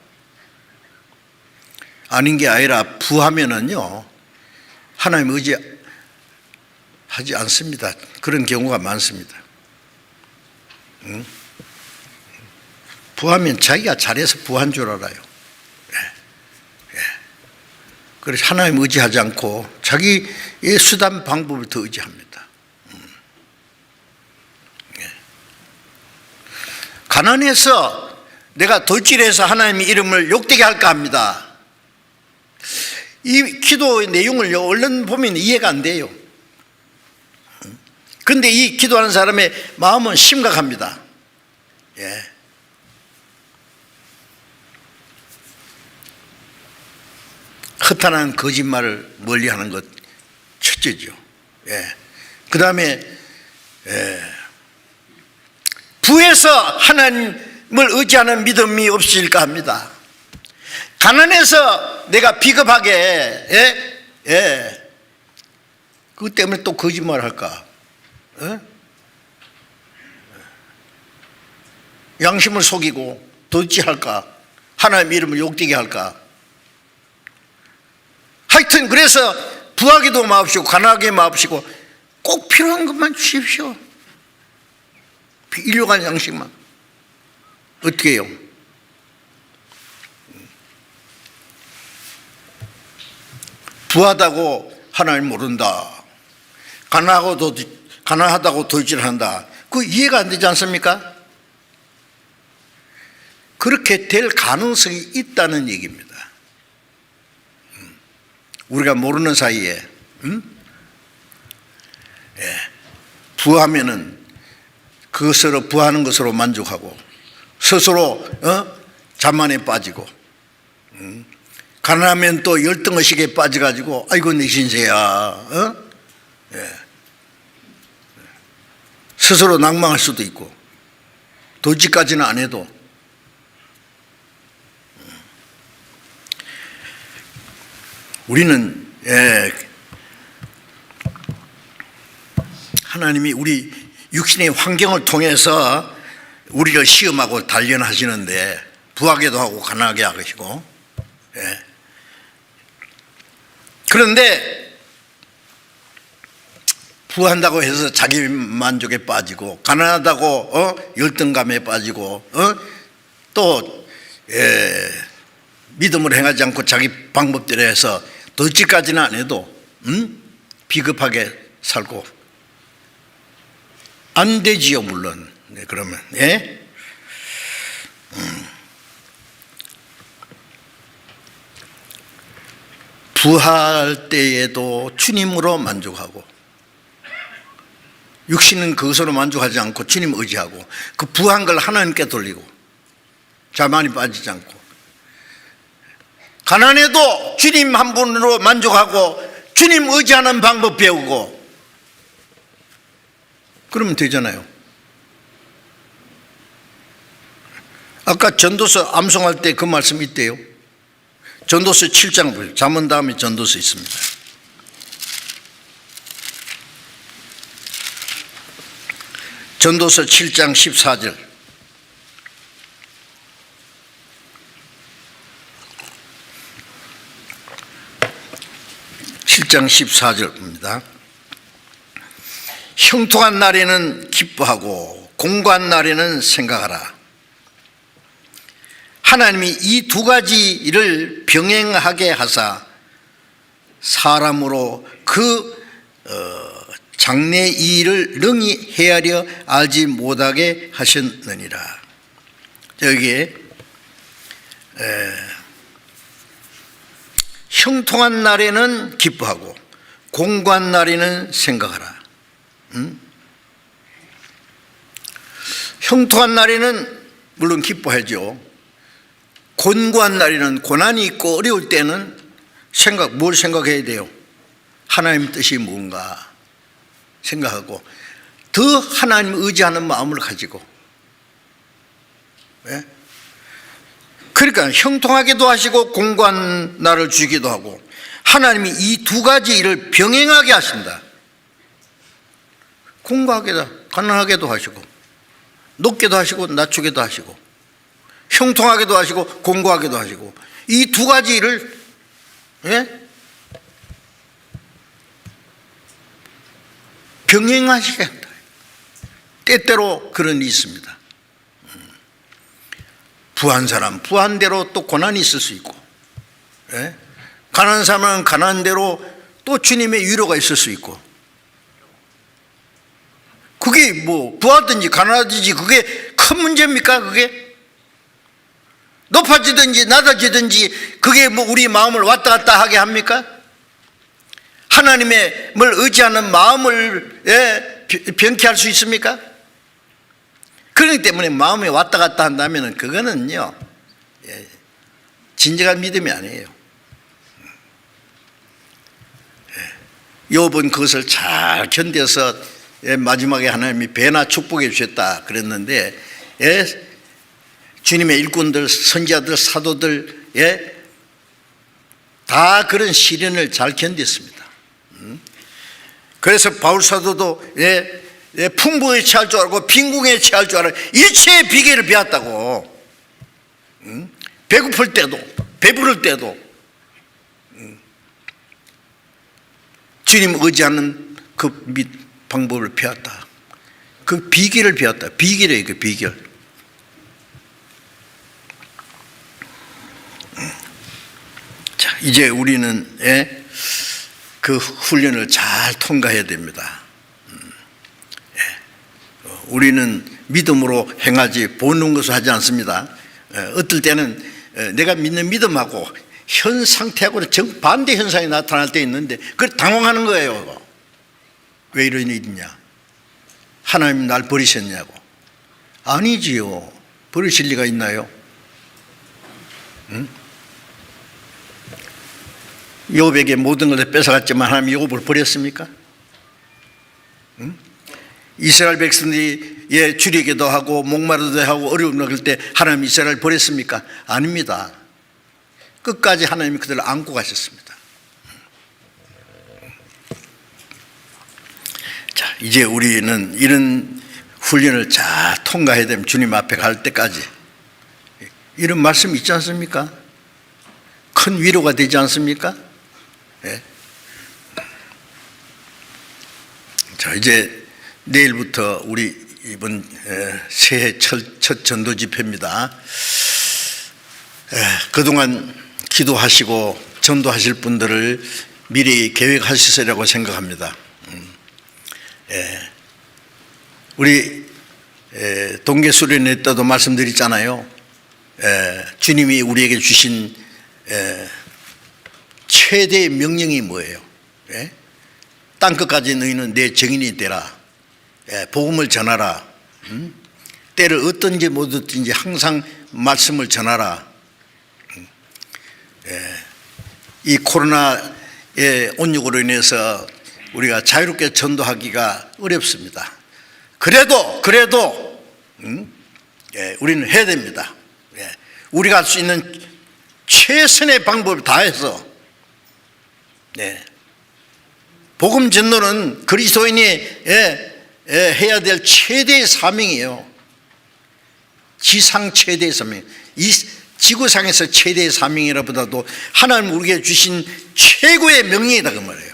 아닌 게 아니라 부하면은요 하나님 의지하지 않습니다. 그런 경우가 많습니다. 부하면 자기가 잘해서 부한 줄 알아요. 그래서 하나님 의지하지 않고 자기의 수단 방법을 더 의지합니다. 가난해서 내가 돌질해서 하나님의 이름을 욕되게 할까 합니다. 이 기도의 내용을 얼른 보면 이해가 안 돼요. 그런데 이 기도하는 사람의 마음은 심각합니다. 허탄한 거짓말을 멀리하는 것 첫째죠. 그 다음에 부에서 하나님을 의지하는 믿음이 없을까 합니다. 가난해서 내가 비겁하게 그것 때문에 또 거짓말을 할까? 양심을 속이고 도둑질할까? 하나님 이름을 욕되게 할까? 하여튼 그래서 부하기도 마옵시고 가난하게 마옵시고 꼭 필요한 것만 주십시오. 일용할 양식만. 어떻게 해요? 부하다고 하나님 모른다. 가난하다고 도둑질한다. 그 이해가 안 되지 않습니까? 그렇게 될 가능성이 있다는 얘기입니다. 우리가 모르는 사이에 부하면은 그것으로 부하는 것으로 만족하고 스스로 자만에 빠지고 가난하면 또 열등의식에 빠져가지고 아이고 내 신세야 스스로 낭망할 수도 있고 도지까지는 안 해도 우리는 하나님이 우리 육신의 환경을 통해서 우리를 시험하고 단련하시는데 부하게도 하고 가난하게 하시고 그런데 부한다고 해서 자기 만족에 빠지고 가난하다고 열등감에 빠지고 또 믿음을 행하지 않고 자기 방법대로 해서 도둑질까지는 안 해도 비겁하게 살고 안 되지요 물론. 그러면 부할 때에도 주님으로 만족하고 육신은 그것으로 만족하지 않고 주님 의지하고 그 부한 걸 하나님께 돌리고 자만이 빠지지 않고 가난해도 주님 한 분으로 만족하고 주님 의지하는 방법 배우고 그러면 되잖아요. 아까 전도서 암송할 때 그 말씀이 있대요. 전도서 7장 잠언 다음에 전도서 있습니다. 전도서 7장 14절. (7장 14절입니다) 형통한 날에는 기뻐하고 공고한 날에는 생각하라. 하나님이 이 두 가지를 병행하게 하사 사람으로 그 장래 일을 능히 헤아려 알지 못하게 하셨느니라. 여기에 형통한 날에는 기뻐하고 공고한 날에는 생각하라. 형통한 날에는 물론 기뻐하죠. 곤고한 날에는 고난이 있고 어려울 때는 뭘 생각해야 돼요? 하나님 뜻이 뭔가 생각하고 더 하나님 의지하는 마음을 가지고 그러니까 형통하게도 하시고 공고한 날을 주기도 하고 하나님이 이 두 가지 일을 병행하게 하신다. 공고하게도 가난하게도 하시고 높게도 하시고 낮추게도 하시고 형통하게도 하시고 공고하게도 하시고 이 두 가지를 병행하시게 한다. 때때로 그런 일이 있습니다. 부한 사람 부한대로 또 고난이 있을 수 있고, 가난한 사람은 가난한 대로 또 주님의 위로가 있을 수 있고, 그게 뭐 부하든지 가난하든지 그게 큰 문제입니까? 그게 높아지든지 낮아지든지 그게 뭐 우리 마음을 왔다 갔다 하게 합니까? 하나님의 뭘 의지하는 마음을 병케 할 수 있습니까? 그렇기 때문에 마음이 왔다 갔다 한다면 그거는요 진정한 믿음이 아니에요. 욥은 그것을 잘 견뎌서 마지막에 하나님이 배나 축복해 주셨다 그랬는데, 주님의 일꾼들, 선지자들, 사도들 다 그런 시련을 잘 견뎠습니다. 그래서 바울 사도도 풍부에 취할 줄 알고 빈궁에 취할 줄 알고 일체의 비결을 배웠다고. 배고플 때도 배부를 때도 주님 의지하는 그 방법을 배웠다. 그 비결을 배웠다. 비결이에요. 그 비결. 자, 이제 우리는 그 훈련을 잘 통과해야 됩니다. 우리는 믿음으로 행하지 보는 것을 하지 않습니다. 어떨 때는 내가 믿는 믿음하고 현 상태하고는 정반대 현상이 나타날 때 있는데 그걸 당황하는 거예요. 왜 이런 일이 있냐? 하나님 날 버리셨냐고. 아니지요. 버리실 리가 있나요? 욥에게 모든 것을 뺏어갔지만 하나님이 욥을 버렸습니까? 이스라엘 백성들이 주리기도 하고 목마르기도 하고 어려움을 겪을 때 하나님 이스라엘 버렸습니까? 아닙니다. 끝까지 하나님이 그들을 안고 가셨습니다. 자, 이제 우리는 이런 훈련을 잘 통과해야 되면 주님 앞에 갈 때까지 이런 말씀 있지 않습니까? 큰 위로가 되지 않습니까? 자, 이제 내일부터 우리 이번 새해 첫 전도 집회입니다. 그동안 기도하시고 전도하실 분들을 미리 계획하시리라고 생각합니다. 우리 동계수련회 때도 말씀드렸잖아요. 주님이 우리에게 주신 최대의 명령이 뭐예요? 땅끝까지 너희는 내 증인이 되라. 복음을 전하라. 때를 어떤지 못 어떤지 항상 말씀을 전하라. 이 코로나의 온육으로 인해서 우리가 자유롭게 전도하기가 어렵습니다. 그래도 우리는 해야 됩니다. 우리가 할 수 있는 최선의 방법을 다해서 복음 전도는 그리스도인이 해야 될 최대의 사명이에요. 지상 최대의 사명, 이 지구상에서 최대의 사명이라보다도 하나님 우리에게 주신 최고의 명령이다 그 말이에요.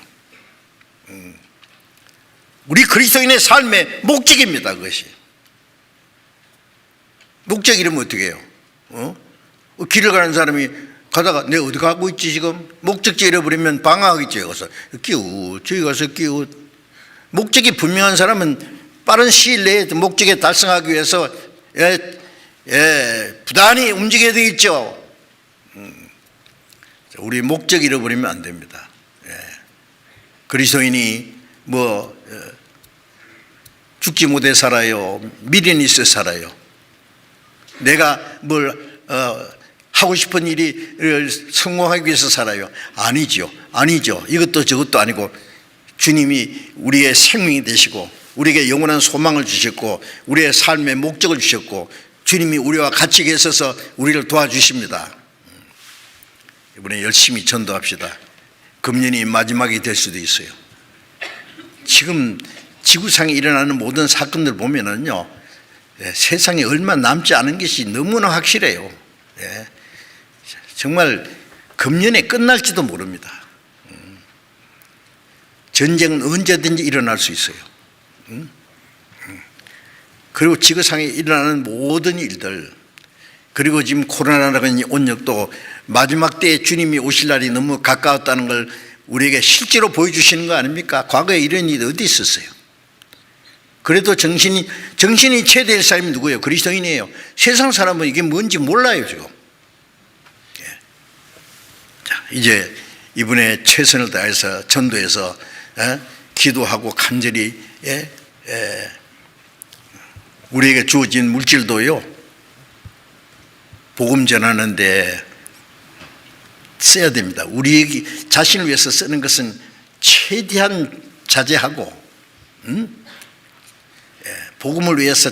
우리 그리스도인의 삶의 목적입니다. 그것이. 목적 이러면 어떻게 해요? 길을 가는 사람이 가다가 내가 어디 가고 있지 지금? 목적지 잃어버리면 방황하겠죠. 가서 끼우 저기 가서 끼우. 목적이 분명한 사람은 빠른 시일 내에 목적에 달성하기 위해서 부단히 움직여야 되겠죠. 우리 목적 잃어버리면 안 됩니다. 그리스도인이 죽지 못해 살아요? 미련이 있어 살아요? 내가 뭘 하고 싶은 일이 성공하기 위해서 살아요? 아니죠. 이것도 저것도 아니고 주님이 우리의 생명이 되시고 우리에게 영원한 소망을 주셨고 우리의 삶의 목적을 주셨고 주님이 우리와 같이 계셔서 우리를 도와주십니다. 이번에 열심히 전도합시다. 금년이 마지막이 될 수도 있어요. 지금 지구상에 일어나는 모든 사건들 보면은요, 세상에 얼마 남지 않은 것이 너무나 확실해요. 정말 금년에 끝날지도 모릅니다. 전쟁은 언제든지 일어날 수 있어요. 그리고 지구상에 일어나는 모든 일들, 그리고 지금 코로나라는 온역도 마지막 때에 주님이 오실 날이 너무 가까웠다는 걸 우리에게 실제로 보여주시는 거 아닙니까? 과거에 이런 일이 어디 있었어요? 그래도 정신이 최대의 사람이 누구예요? 그리스도인이에요. 세상 사람은 이게 뭔지 몰라요 지금. 자, 이제 이번에 최선을 다해서 전도해서 기도하고 간절히 우리에게 주어진 물질도요, 복음 전하는데 써야 됩니다. 우리 자신을 위해서 쓰는 것은 최대한 자제하고, 복음을 위해서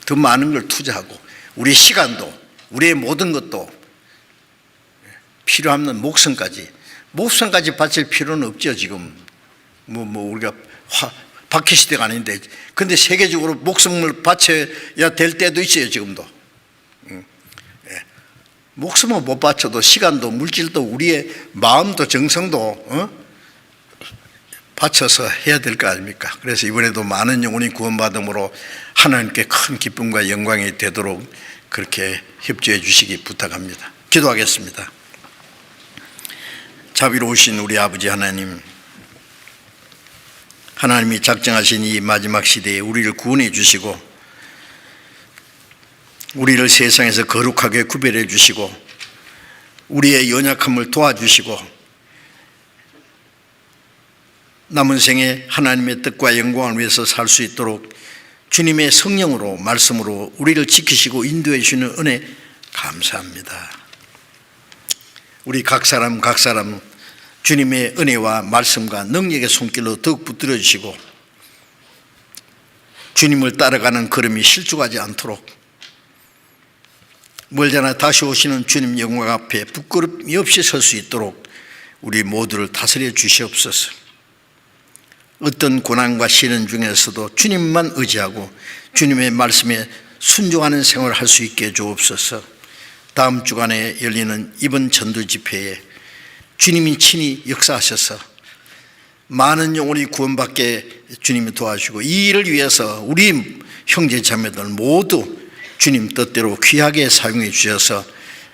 더 많은 걸 투자하고, 우리 시간도, 우리의 모든 것도, 필요하면 목숨까지 바칠 필요는 없죠. 지금 우리가 박해 시대가 아닌데, 근데 세계적으로 목숨을 바쳐야 될 때도 있어요. 지금도 목숨을 못 바쳐도 시간도 물질도 우리의 마음도 정성도 바쳐서 해야 될 거 아닙니까? 그래서 이번에도 많은 영혼이 구원받음으로 하나님께 큰 기쁨과 영광이 되도록 그렇게 협조해 주시기 부탁합니다. 기도하겠습니다. 자비로우신 우리 아버지 하나님, 하나님이 작정하신 이 마지막 시대에 우리를 구원해 주시고 우리를 세상에서 거룩하게 구별해 주시고 우리의 연약함을 도와주시고 남은 생에 하나님의 뜻과 영광을 위해서 살 수 있도록 주님의 성령으로 말씀으로 우리를 지키시고 인도해 주시는 은혜 감사합니다. 우리 각 사람 주님의 은혜와 말씀과 능력의 손길로 더욱 붙들어 주시고 주님을 따라가는 걸음이 실족하지 않도록 멀잖아 다시 오시는 주님 영광 앞에 부끄럼이 없이 설 수 있도록 우리 모두를 다스려 주시옵소서. 어떤 고난과 시련 중에서도 주님만 의지하고 주님의 말씀에 순종하는 생활을 할 수 있게 해 주옵소서. 다음 주간에 열리는 이번 전도 집회에 주님이 친히 역사하셔서 많은 영혼이 구원받게 주님이 도와주시고 이 일을 위해서 우리 형제 자매들 모두 주님 뜻대로 귀하게 사용해 주셔서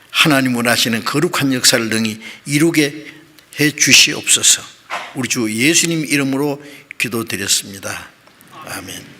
하나님 원하시는 거룩한 역사를 능히 이루게 해 주시옵소서. 우리 주 예수님 이름으로 기도드렸습니다. 아멘.